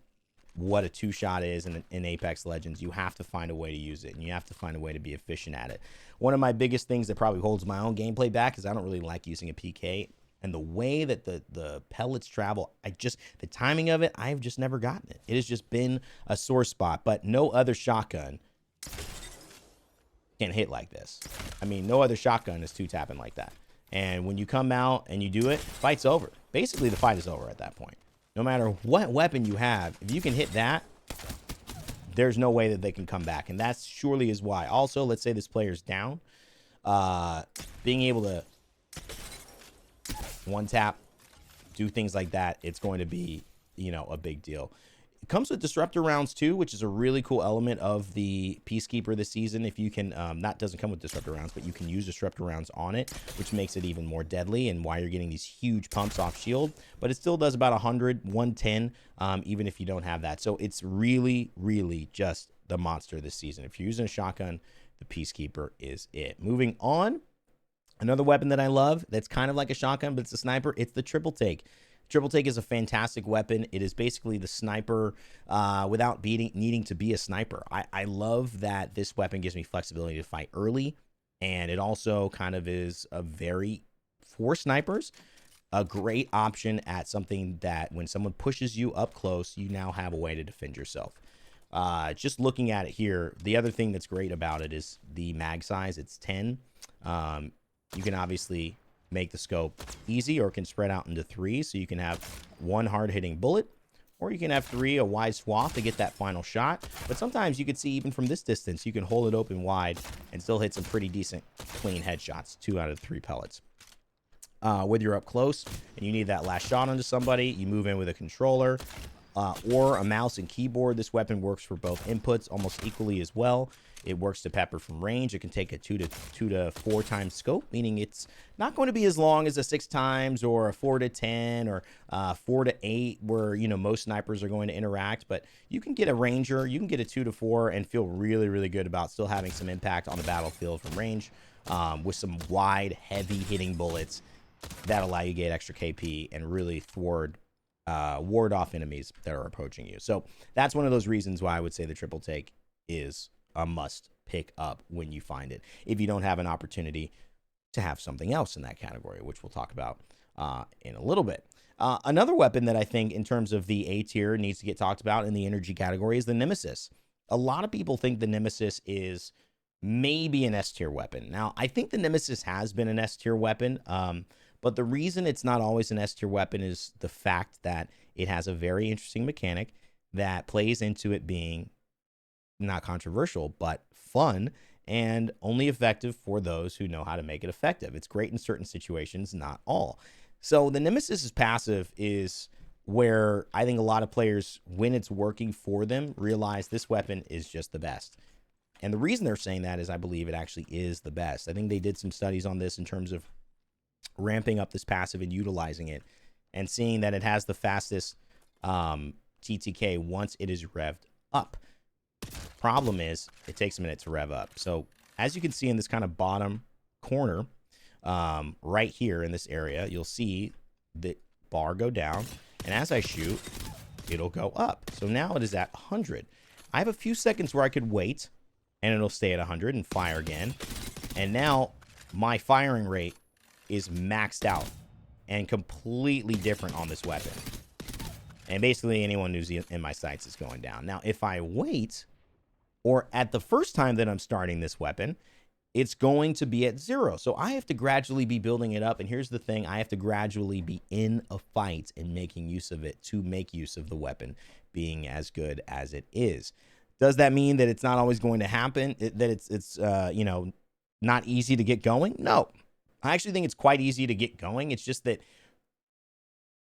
what a 2-shot is in Apex Legends, you have to find a way to use it, and you have to find a way to be efficient at it. One of my biggest things that probably holds my own gameplay back is I don't really like using a PK. And the way that the pellets travel, the timing of it, I've just never gotten it. It has just been a sore spot, but no other shotgun can hit like this. I mean, no other shotgun is 2-tapping like that. And when you come out and you do it, fight's over. Basically, the fight is over at that point. No matter what weapon you have, if you can hit that, there's no way that they can come back. And that surely is why. Also, let's say this player's down. Being able to 1-tap, do things like that, it's going to be, you know, a big deal. It comes with disruptor rounds too, which is a really cool element of the Peacekeeper this season. If you can, that doesn't come with disruptor rounds, but you can use disruptor rounds on it, which makes it even more deadly, and why you're getting these huge pumps off shield. But it still does about 100, 110, even if you don't have that. So it's really, really just the monster this season. If you're using a shotgun, the Peacekeeper is it. Moving on. Another weapon that I love that's kind of like a shotgun, but it's a sniper, it's the triple take. Triple take is a fantastic weapon. It is basically the sniper without needing to be a sniper. I love that this weapon gives me flexibility to fight early, and it also kind of is for snipers, a great option at something that when someone pushes you up close, you now have a way to defend yourself. Just looking at it here, the other thing that's great about it is the mag size. It's 10. You can obviously make the scope easy, or can spread out into 3, so you can have 1 hard-hitting bullet, or you can have 3, a wide swath to get that final shot. But sometimes you can see even from this distance, you can hold it open wide and still hit some pretty decent, clean headshots, 2 out of 3 pellets. Whether you're up close and you need that last shot onto somebody, you move in with a controller or a mouse and keyboard. This weapon works for both inputs almost equally as well. It works to pepper from range. It can take a 2 to 4 times scope, meaning it's not going to be as long as a 6 times or a 4 to 10 or 4 to 8, where, you know, most snipers are going to interact. But you can get a ranger, you can get a 2 to 4 and feel really, really good about still having some impact on the battlefield from range with some wide, heavy hitting bullets that allow you to get extra KP and really ward off enemies that are approaching you. So that's one of those reasons why I would say the triple take is a must pick up when you find it, if you don't have an opportunity to have something else in that category, which we'll talk about in a little bit. Another weapon that I think in terms of the A tier needs to get talked about in the energy category is the Nemesis. A lot of people think the Nemesis is maybe an S tier weapon. Now, I think the Nemesis has been an S tier weapon, but the reason it's not always an S tier weapon is the fact that it has a very interesting mechanic that plays into it being not controversial, but fun, and only effective for those who know how to make it effective. It's great in certain situations, not all. So the Nemesis's passive is where I think a lot of players, when it's working for them, realize this weapon is just the best. And the reason they're saying that is I believe it actually is the best. I think they did some studies on this in terms of ramping up this passive and utilizing it, and seeing that it has the fastest TTK once it is revved up. Problem is, it takes a minute to rev up. So as you can see in this kind of bottom corner, right here in this area, you'll see the bar go down, and as I shoot, it'll go up. So now it is at 100. I have a few seconds where I could wait, and it'll stay at 100 and fire again. And now my firing rate is maxed out and completely different on this weapon. And basically anyone who's in my sights is going down. Now, if I wait, or at the first time that I'm starting this weapon, it's going to be at 0. So I have to gradually be building it up. And here's the thing, I have to gradually be in a fight and making use of it to make use of the weapon being as good as it is. Does that mean that it's not always going to happen? That it's you know, not easy to get going? No. I actually think it's quite easy to get going. It's just that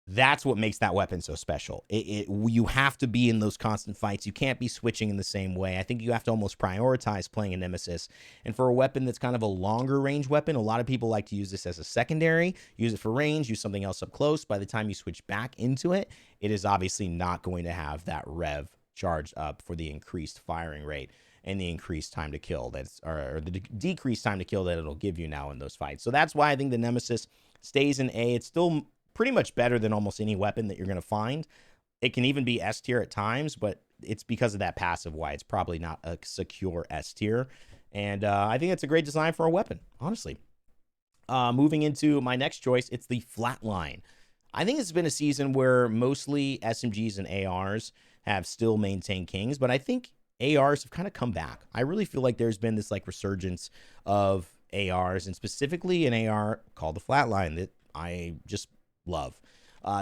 that's what makes that weapon so special. You have to be in those constant fights. You can't be switching in the same way. I think you have to almost prioritize playing a Nemesis. And for a weapon that's kind of a longer range weapon, a lot of people like to use this as a secondary, use it for range, use something else up close. By the time you switch back into it, it is obviously not going to have that rev charged up for the increased firing rate and the increased time to kill or the decreased time to kill that it'll give you now in those fights. So that's why I think the Nemesis stays in A. It's still pretty much better than almost any weapon that you're going to find. It can even be S tier at times, but it's because of that passive why it's probably not a secure S tier. And I think it's a great design for a weapon, honestly. Moving into my next choice, it's the Flatline. I think it's been a season where mostly SMGs and ARs have still maintained kings, but I think ARs have kind of come back. I really feel like there's been this like resurgence of ARs, and specifically an AR called the Flatline that I just love.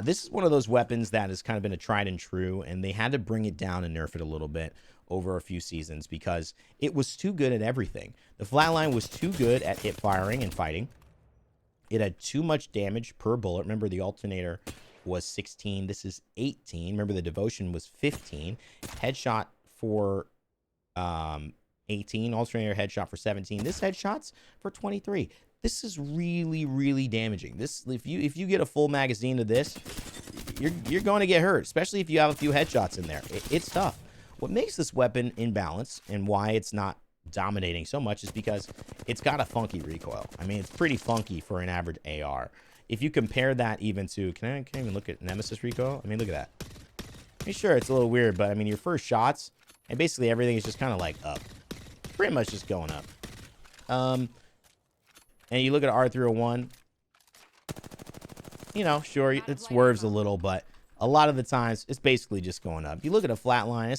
This is one of those weapons that has kind of been a tried and true, and they had to bring it down and nerf it a little bit over a few seasons because it was too good at everything. The Flatline was too good at hip firing and fighting. It had too much damage per bullet. Remember, the alternator was 16. This is 18. Remember, the devotion was 15. Headshot for 18. Alternator headshot for 17. This headshot's for 23. This is really, really damaging. This, if you get a full magazine of this, you're going to get hurt, especially if you have a few headshots in there. It's tough. What makes this weapon imbalanced and why it's not dominating so much is because it's got a funky recoil. I mean, it's pretty funky for an average AR. If you compare that even to, can I even look at Nemesis recoil? I mean, look at that. I mean, sure, it's a little weird, but I mean, your first shots, and basically everything is just kind of like up. Pretty much just going up. And you look at R301, you know, sure, it swerves a little, but a lot of the times it's basically just going up. You look at a Flatline,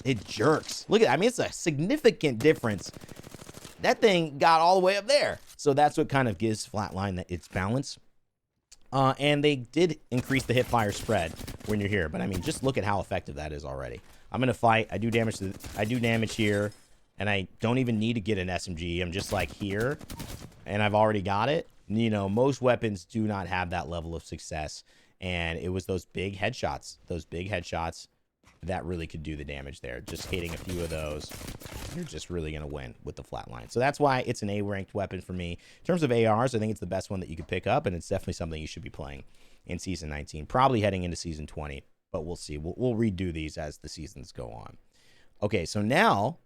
it jerks. Look at, I mean, it's a significant difference. That thing got all the way up there. So that's what kind of gives Flatline that its balance. And they did increase the hip fire spread when you're here, but I mean, just look at how effective that is already. I'm gonna fight. I do damage here, and I don't even need to get an SMG. I'm just like here, and I've already got it. You know, most weapons do not have that level of success, and it was those big headshots that really could do the damage there. Just hitting a few of those, you're just really going to win with the Flatline. So that's why it's an A-ranked weapon for me. In terms of ARs, I think it's the best one that you could pick up, and it's definitely something you should be playing in Season 19, probably heading into Season 20, but we'll see. We'll redo these as the seasons go on. Okay, so now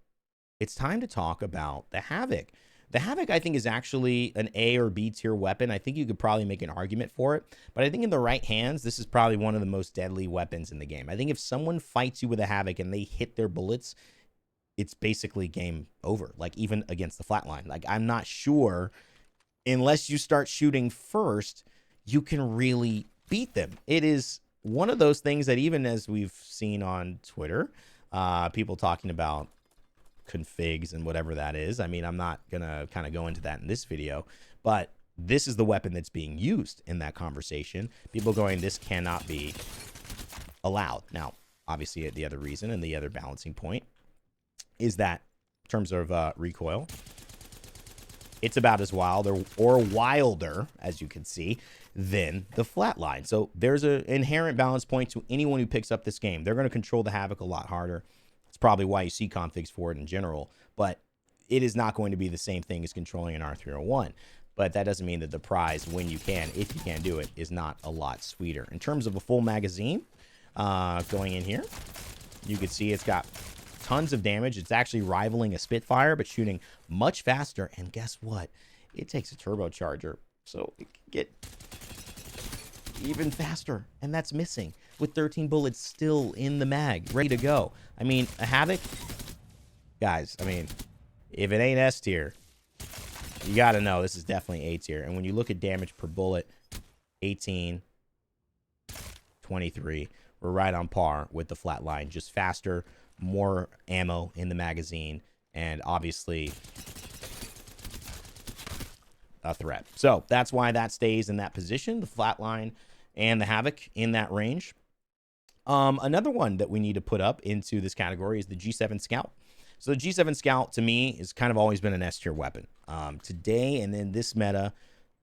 it's time to talk about the Havoc. The Havoc, I think, is actually an A or B tier weapon. I think you could probably make an argument for it, but I think in the right hands, this is probably one of the most deadly weapons in the game. I think if someone fights you with a Havoc and they hit their bullets, it's basically game over, like even against the Flatline. Like, I'm not sure, unless you start shooting first, you can really beat them. It is one of those things that, even as we've seen on Twitter, people talking about configs and whatever that is. I mean, I'm not gonna kind of go into that in this video, but this is the weapon that's being used in that conversation. People going, this cannot be allowed. Now, obviously, the other reason and the other balancing point is that in terms of recoil, it's about as wild or wilder, as you can see, than the Flatline. So there's an inherent balance point to anyone who picks up this game. They're going to control the Havoc a lot harder. It's probably why you see configs for it in general, but it is not going to be the same thing as controlling an R301. But that doesn't mean that the prize, when you can, if you can do it, is not a lot sweeter. In terms of a full magazine, going in here, you can see it's got tons of damage. It's actually rivaling a Spitfire, but shooting much faster. And guess what? It takes a turbocharger, so it can get even faster, and that's missing with 13 bullets still in the mag, ready to go. I mean, a Havoc, guys, I mean, if it ain't S tier, you got to know this is definitely A tier. And when you look at damage per bullet, 18, 23, we're right on par with the Flatline, just faster, more ammo in the magazine, and obviously a threat. So that's why that stays in that position, the Flatline and the Havoc in that range. Another one that we need to put up into this category is the G7 Scout. So the G7 Scout, to me, has kind of always been an S tier weapon. Today, and then this meta,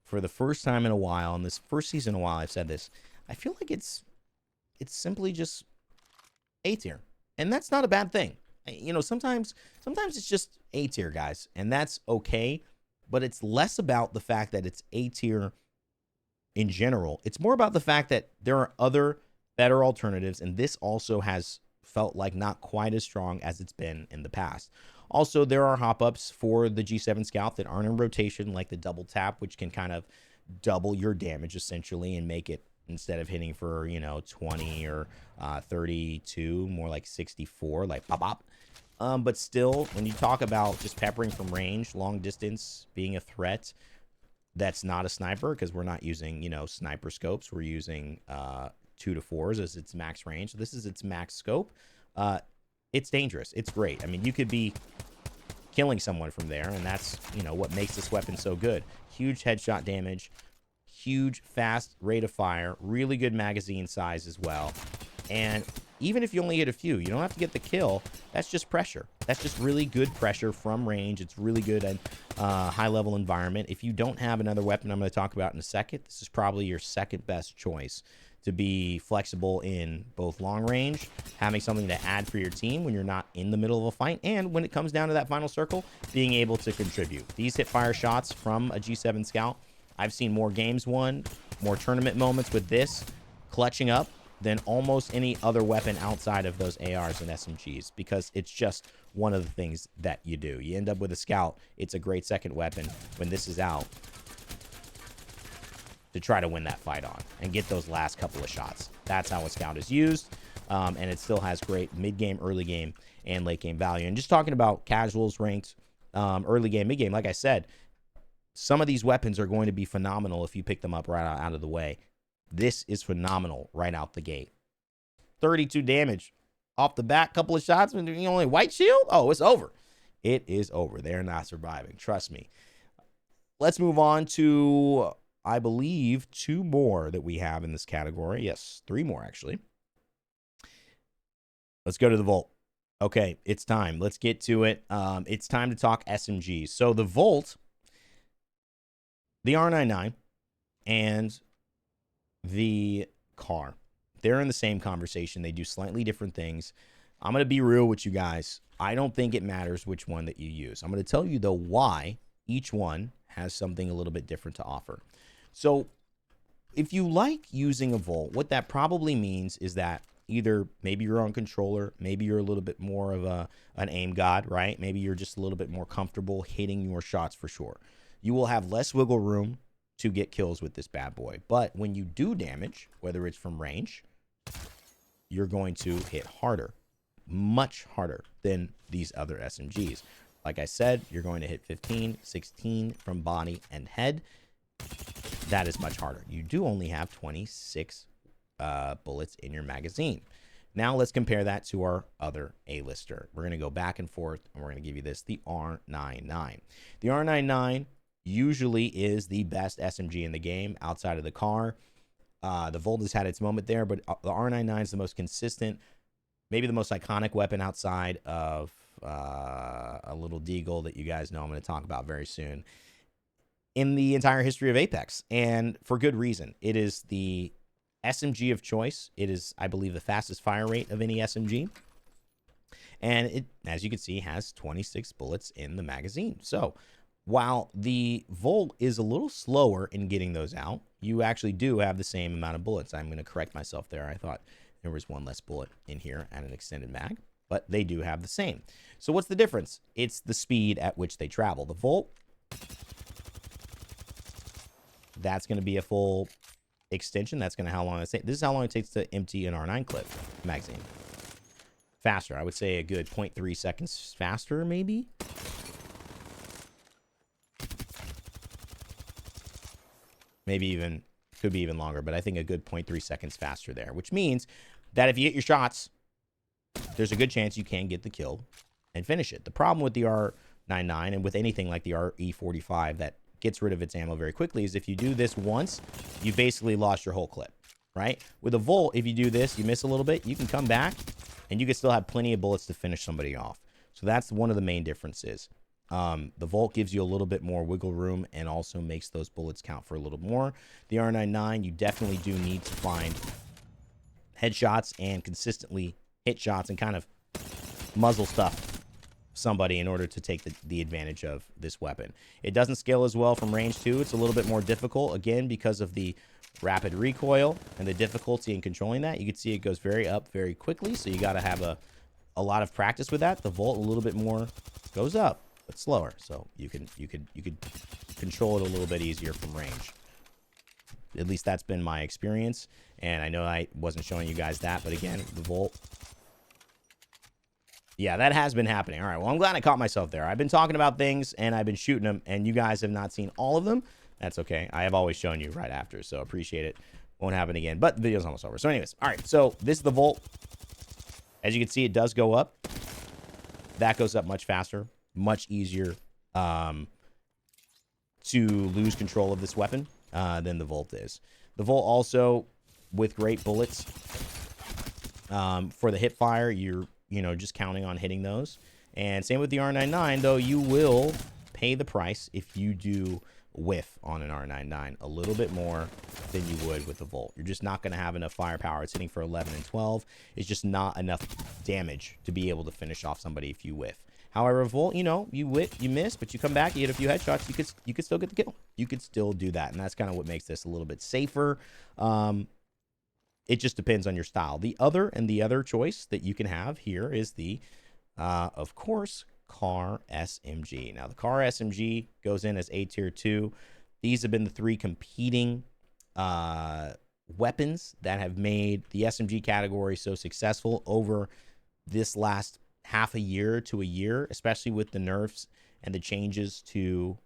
for the first time in a while, in this first season in a while, I've said this, I feel like it's simply just A tier. And that's not a bad thing. You know, sometimes it's just A tier, guys, and that's okay. But it's less about the fact that it's A tier in general. It's more about the fact that there are other better alternatives, and this also has felt like not quite as strong as it's been in the past. Also, there are hop-ups for the G7 Scout that aren't in rotation, like the double tap, which can kind of double your damage essentially and make it, instead of hitting for, you know, 20 or 32, more like 64, like pop pop. But still, when you talk about just peppering from range, long distance being a threat, that's not a sniper, because we're not using, you know, sniper scopes. We're using 2 to 4s as its max range. This is its max scope. It's dangerous. It's great. I mean, you could be killing someone from there, and that's, you know, what makes this weapon so good. Huge headshot damage, huge fast rate of fire, really good magazine size as well. And even if you only hit a few, you don't have to get the kill. That's just pressure. That's just really good pressure from range. It's really good in high-level environment. If you don't have another weapon I'm going to talk about in a second, this is probably your second best choice to be flexible in both long range, having something to add for your team when you're not in the middle of a fight, and when it comes down to that final circle, being able to contribute. These hip fire shots from a G7 Scout, I've seen more games won, more tournament moments with this clutching up than almost any other weapon outside of those ARs and SMGs, because it's just one of the things that you do. You end up with a Scout, it's a great second weapon when this is out to try to win that fight on and get those last couple of shots. That's how a Scout is used, and it still has great mid-game, early game, and late-game value. And just talking about casuals, ranked, early game, mid-game, like I said, some of these weapons are going to be phenomenal if you pick them up right out of the way. This is phenomenal right out the gate. 32 damage off the bat, couple of shots, and you only white shield? Oh, it's over. It is over. They're not surviving. Trust me. Let's move on to, I believe, 2 more that we have in this category. Yes, 3 more, actually. Let's go to the Volt. Okay, it's time. Let's get to it. It's time to talk SMGs. So the Volt, the R99, and the car, they're in the same conversation. They do slightly different things. I'm going to be real with you guys. I don't think it matters which one that you use. I'm going to tell you, though, why each one has something a little bit different to offer. So if you like using a Volt, what that probably means is that either maybe you're on controller, maybe you're a little bit more of an aim god, right? Maybe you're just a little bit more comfortable hitting your shots for sure. You will have less wiggle room to get kills with this bad boy. But when you do damage, whether it's from range, you're going to hit harder, much harder than these other SMGs. Like I said, you're going to hit 15, 16 from body and head. That is much harder. You do only have 26 bullets in your magazine. Now let's compare that to our other A-lister. We're going to go back and forth, and we're going to give you this, the R99. The R99 usually is the best SMG in the game outside of the car. The Volt has had its moment there, but the R99 is the most consistent, maybe the most iconic weapon outside of a little deagle that you guys know I'm going to talk about very soon in the entire history of Apex, and for good reason. It is the SMG of choice. It is, I believe, the fastest fire rate of any SMG, and it, as you can see, has 26 bullets in the magazine. So while the Volt is a little slower in getting those out, you actually do have the same amount of bullets. I'm going to correct myself there. I thought there was one less bullet in here at an extended mag, but they do have the same. So what's the difference? It's the speed at which they travel. The Volt, that's going to be a full extension. That's going to how long it takes. This is how long it takes to empty an R9 clip magazine. Faster. I would say a good 0.3 seconds faster, maybe. Maybe even, could be even longer, but I think a good 0.3 seconds faster there, which means that if you hit your shots, there's a good chance you can get the kill and finish it. The problem with the R99 and with anything like the RE45 that gets rid of its ammo very quickly is if you do this once, you basically lost your whole clip, right? With a Volt, if you do this, you miss a little bit, you can come back and you can still have plenty of bullets to finish somebody off. So that's one of the main differences. The Volt gives you a little bit more wiggle room and also makes those bullets count for a little more. The R99, you definitely do need to find headshots and consistently hit shots and kind of muzzle stuff somebody in order to take the advantage of this weapon. It doesn't scale as well from range too. It's a little bit more difficult, again, because of the rapid recoil and the difficulty in controlling that. You can see it goes very up very quickly, so you got to have a lot of practice with that. The Volt a little bit more goes up, but slower, so you could control it a little bit easier from range. At least that's been my experience, and I know I wasn't showing you guys that, but again, the Volt. Yeah, that has been happening. All right, well, I'm glad I caught myself there. I've been talking about things, and I've been shooting them, and you guys have not seen all of them. That's okay. I have always shown you right after, so appreciate it. Won't happen again, but the video's almost over. So anyways, all right, so this is the Volt. As you can see, it does go up. That goes up much faster, much easier to lose control of this weapon than the Volt is. The Volt also, with great bullets, for the hip fire, you're just counting on hitting those. And same with the R99, though you will pay the price if you do whiff on an R99 a little bit more than you would with the Volt. You're just not going to have enough firepower. It's hitting for 11 and 12. It's just not enough damage to be able to finish off somebody if you whiff. However, Volt, you whiff, you miss, but you come back, you hit a few headshots, you could still get the kill. You could still do that, and that's kind of what makes this a little bit safer. It just depends on your style. The other choice that you can have here is the, of course, Car SMG. Now, the Car SMG goes in as A tier 2. These have been the 3 competing weapons that have made the SMG category so successful over this last half a year to a year, especially with the nerfs and the changes to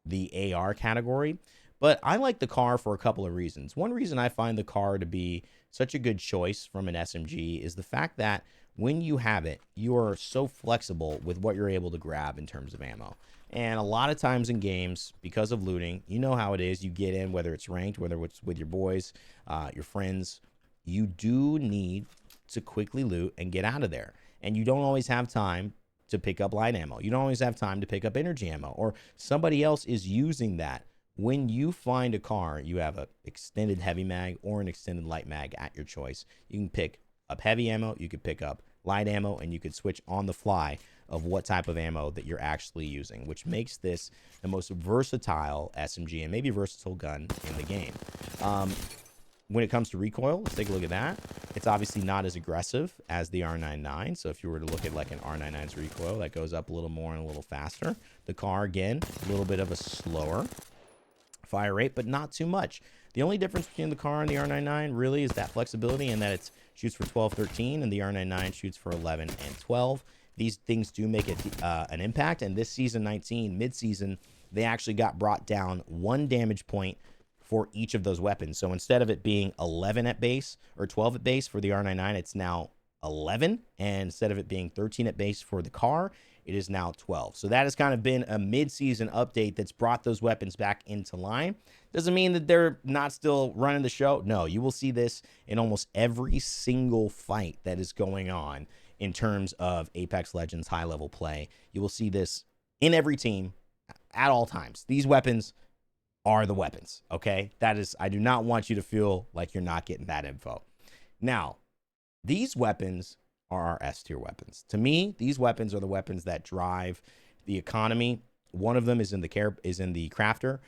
the AR category. But I like the Car for a couple of reasons. One reason I find the Car to be such a good choice from an SMG is the fact that when you have it, you are so flexible with what you're able to grab in terms of ammo. And a lot of times in games, because of looting, you know how it is. You get in, whether it's ranked, whether it's with your boys, your friends, you do need to quickly loot and get out of there. And you don't always have time to pick up light ammo. You don't always have time to pick up energy ammo, or somebody else is using that. When you find a Car, you have an extended heavy mag or an extended light mag at your choice. You can pick up heavy ammo, you could pick up light ammo, and you could switch on the fly of what type of ammo that you're actually using, which makes this the most versatile SMG and maybe versatile gun in the game. When it comes to recoil, let's take a look at that. It's obviously not as aggressive as the R99. So if you were to look at like an R99's recoil, that goes up a little more and a little faster. The Car, again, a little bit of a slower fire rate, but not too much. The only difference between the Car and the R99 really is that flexibility, and that it shoots for 12, 13, and the R99 shoots for 11 and 12. These things do make it an impact, and this season 19, mid-season, they actually got brought down 1 damage point for each of those weapons. So instead of it being 11 at base or 12 at base for the R99, it's now 11, and instead of it being 13 at base for the Car, it is now 12. So that has kind of been a mid-season update that's brought those weapons back into line. Doesn't mean that they're not still running the show. No, you will see this in almost every single fight that is going on in terms of Apex Legends high-level play. You will see this in every team at all times. These weapons are the weapons, okay? That is, I do not want you to feel like you're not getting that info. Now, these weapons are our S tier weapons. To me, these weapons are the weapons that drive the economy. One of them is in the crafter.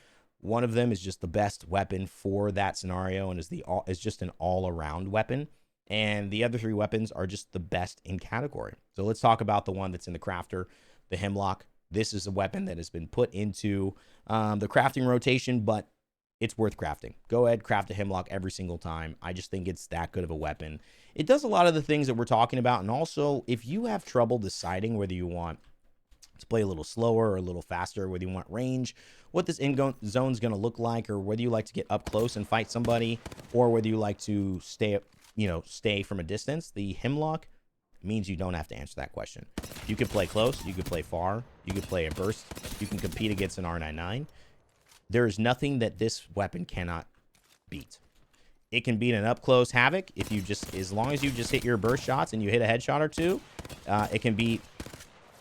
One of them is just the best weapon for that scenario and is just an all-around weapon. And the other 3 weapons are just the best in category. So let's talk about the one that's in the crafter, the Hemlock. This is a weapon that has been put into the crafting rotation, but it's worth crafting. Go ahead, craft a Hemlock every single time. I just think it's that good of a weapon. It does a lot of the things that we're talking about, and also if you have trouble deciding whether you want to play a little slower or a little faster, whether you want range, what this end zone is going to look like, or whether you like to get up close and fight somebody, or whether you like to stay from a distance, the Hemlock means you don't have to answer that question. You could play close, you could play far, you could play a burst, you can compete against an R99. There is nothing that this weapon cannot beat. It can beat an up-close Havoc if you as long as you just hit your burst shots and you hit a headshot or 2. It can beat,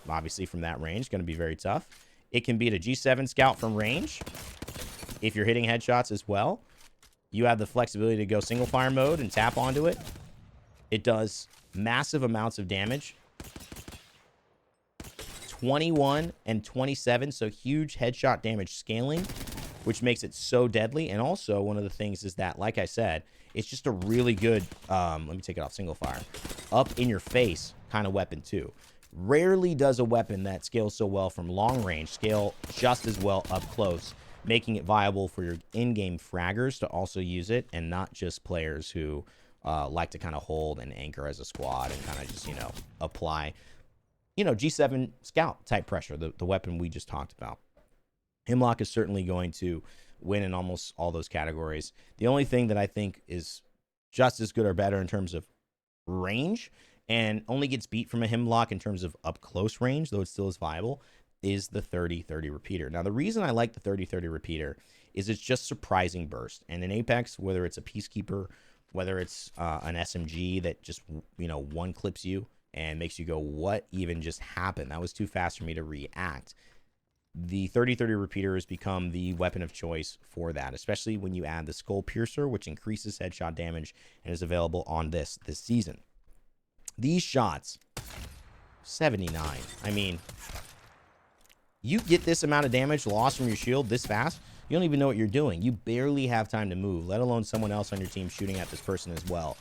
obviously from that range, going to be very tough. It can beat a G7 Scout from range if you're hitting headshots as well. You have the flexibility to go single fire mode and tap onto it. It does massive amounts of damage. 21 and 27, so huge headshot damage scaling which makes it so deadly. And also, one of the things is that, like I said, it's just a really good, let me take it off single fire, up in your face kind of weapon too. Rarely does a weapon that scales so well from long range scale just as well up close, making it viable for your in-game fraggers to also use it, and not just players who like to kind of hold and anchor as a squad and kind of just, you know, apply, you know, G7 scout type pressure, the weapon we just talked about. Hemlock is certainly going to win in almost all those categories. The only thing that I think is just as good or better in terms of range, and only gets beat from a Hemlock in terms of up close range, though it still is viable, is the 30-30 repeater. Now, the reason I like the 30-30 repeater is it's just surprising burst. And in Apex, whether it's a Peacekeeper, whether it's an SMG that just, you know, one clips you and makes you go, what even just happened? That was too fast for me to react. The 30-30 repeater has become the weapon of choice for that, especially when you add the Skull Piercer, which increases headshot damage and is available on this season. These shots, 79. I mean, you get this amount of damage lost from your shield this fast, you don't even know what you're doing. You barely have time to move, let alone someone else on your team shooting at this person as well.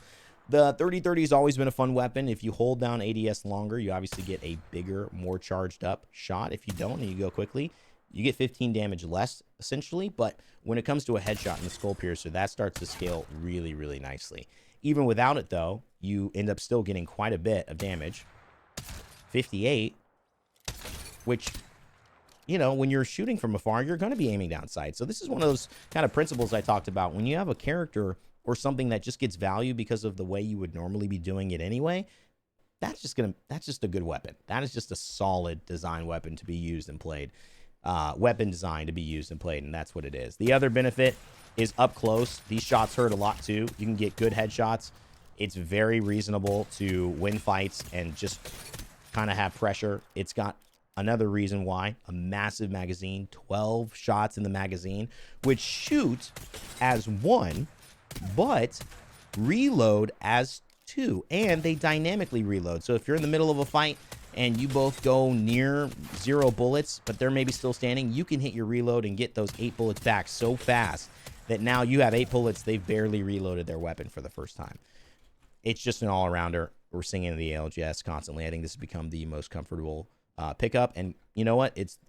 The 30-30 has always been a fun weapon. If you hold down ADS longer, you obviously get a bigger, more charged up shot. If you don't and you go quickly, you get 15 damage less, essentially. But when it comes to a headshot in the Skull Piercer, that starts to scale really, really nicely. Even without it, though, you end up still getting quite a bit of damage. 58, which, you know, when you're shooting from afar, you're going to be aiming down sight. So this is one of those kind of principles I talked about. When you have a character or something that just gets value because of the way you would normally be doing it anyway, that's just a good weapon. That is just a solid design weapon to be used and played. Weapon design to be used and played, and that's what it is. The other benefit is up close. These shots hurt a lot too. You can get good headshots. It's very reasonable to win fights and just kind of have pressure. It's got another reason why, a massive magazine, 12 shots in the magazine, which shoot as one, but reload as two, and they dynamically reload. So if you're in the middle of a fight and you both go near 0 bullets, but they're maybe still standing, you can hit your reload and get those 8 bullets back so fast that now you have 8 bullets. They've barely reloaded their weapon for the first time. It's just an all-arounder. We're singing the ALGS constantly. I think this has become the most comfortable pickup, and you know what? It's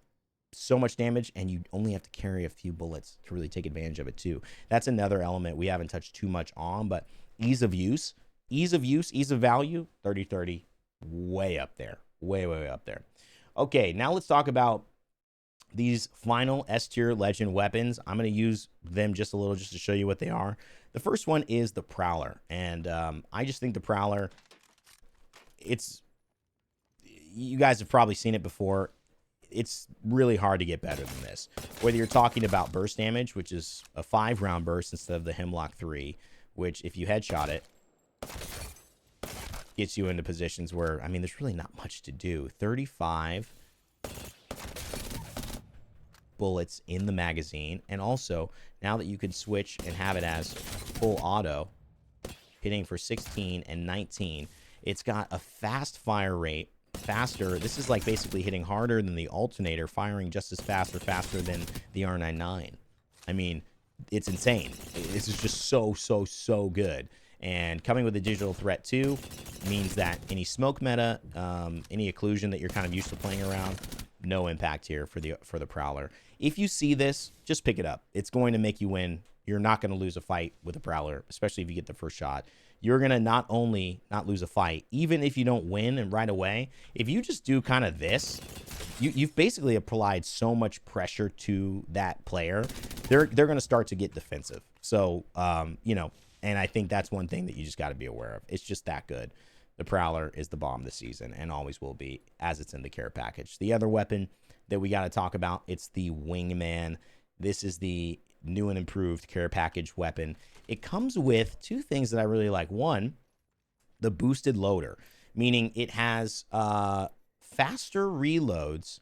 so much damage, and you only have to carry a few bullets to really take advantage of it too. That's another element we haven't touched too much on, but ease of use, ease of value, 30-30, way up there, way up there. Okay, now let's talk about these final S-tier legend weapons. I'm going to use them just a little just to show you what they are. The first one is the Prowler, and I just think the Prowler, you guys have probably seen it before. It's really hard to get better than this. Whether you're talking about burst damage, which is a 5-round burst instead of the Hemlock 3, which if you headshot it, gets you into positions where, I mean, there's really not much to do. 35 bullets in the magazine, and also now that you can switch and have it as full auto, hitting for 16 and 19, it's got a fast fire rate, faster. This is like basically hitting harder than the alternator, firing just as fast or faster than the R99. I mean, it's insane. This is just so good. And coming with a digital threat too means that any smoke meta, any occlusion that you're kind of used to playing around, no impact here for the Prowler. If you see this, just pick it up. It's going to make you win. You're not going to lose a fight with a Prowler, especially if you get the first shot. You're going to not only not lose a fight, even if you don't win and right away, if you just do kind of this, you've basically applied so much pressure to that player. They're going to start to get defensive. So, you know, and I think that's one thing that you just got to be aware of. It's just that good. The Prowler is the bomb this season and always will be, as it's in the care package. The other weapon that we got to talk about, it's the Wingman. This is the new and improved care package weapon. It comes with two things that I really like. One, the boosted loader, meaning it has faster reloads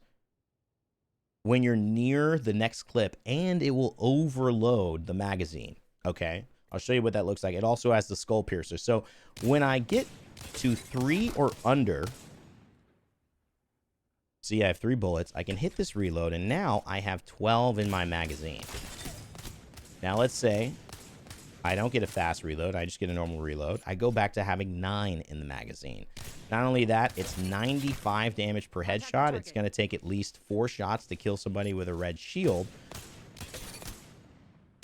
when you're near the next clip, and it will overload the magazine. Okay, I'll show you what that looks like. It also has the Skull Piercer. So when I get to 3 or under, see, I have 3 bullets. I can hit this reload, and now I have 12 in my magazine. Now let's say I don't get a fast reload. I just get a normal reload. I go back to having 9 in the magazine. Not only that, it's 95 damage per headshot. It's going to take at least 4 shots to kill somebody with a red shield.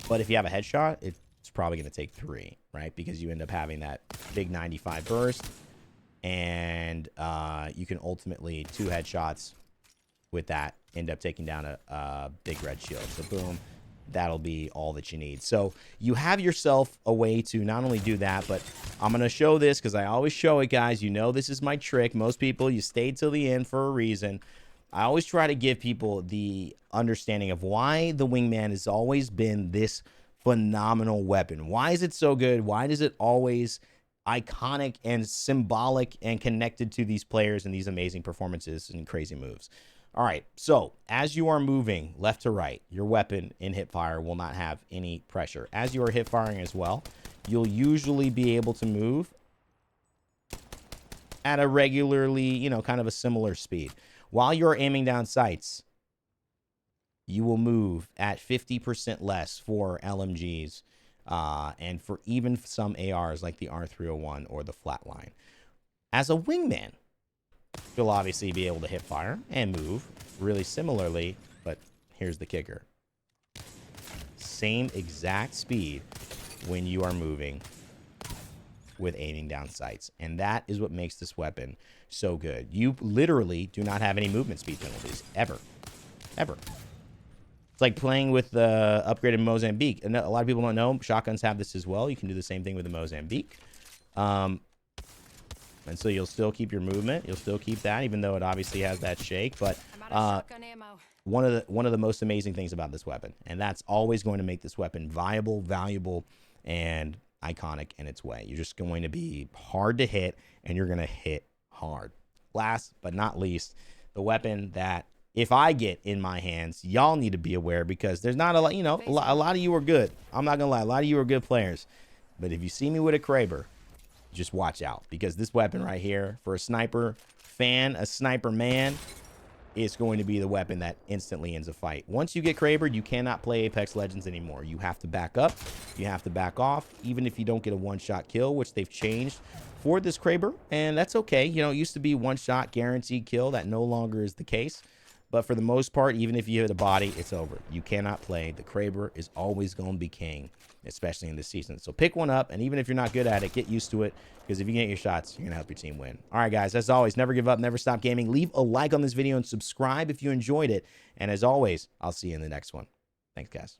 But if you have a headshot, it's probably going to take 3, right? Because you end up having that big 95 burst. And you can ultimately 2 headshots with that end up taking down a big red shield. So boom. That'll be all that you need. So you have yourself a way to not only do that, but I'm going to show this because I always show it, guys. You know this is my trick. Most people, you stay till the end for a reason. I always try to give people the understanding of why the Wingman has always been this phenomenal weapon. Why is it so good? Why does it always iconic and symbolic and connected to these players and these amazing performances and crazy moves? All right, so as you are moving left to right, your weapon in hip fire will not have any pressure. As you are hip firing as well, you'll usually be able to move at a regularly, you know, kind of a similar speed. While you're aiming down sights, you will move at 50% less for LMGs and for even some ARs like the R301 or the Flatline. As a Wingman, you'll obviously be able to hip fire and move really similarly, but here's the kicker. Same exact speed when you are moving with aiming down sights. And that is what makes this weapon so good. You literally do not have any movement speed penalties, ever. Ever. It's like playing with the upgraded Mozambique. And a lot of people don't know, shotguns have this as well. You can do the same thing with the Mozambique. And so you'll still keep your movement. You'll still keep that, even though it obviously has that shake. But one of the most amazing things about this weapon, and that's always going to make this weapon viable, valuable, and iconic in its way. You're just going to be hard to hit, and you're going to hit hard. Last but not least, the weapon that if I get in my hands, y'all need to be aware, because there's not a lot, you know, a lot of you are good. I'm not gonna lie, a lot of you are good players. But if you see me with a Kraber, just watch out, because this weapon right here, for a sniper fan, a sniper man, is going to be the weapon that instantly ends a fight. Once you get Krabered, you cannot play Apex Legends anymore. You have to back up. You have to back off, even if you don't get a one-shot kill, which they've changed for this Kraber, and that's okay. You know, it used to be one-shot guaranteed kill. That no longer is the case. But for the most part, even if you hit a body, it's over. You cannot play. The Kraber is always going to be king, especially in this season. So pick one up, and even if you're not good at it, get used to it, because if you get your shots, you're going to help your team win. All right, guys, as always, never give up, never stop gaming. Leave a like on this video and subscribe if you enjoyed it. And as always, I'll see you in the next one. Thanks, guys.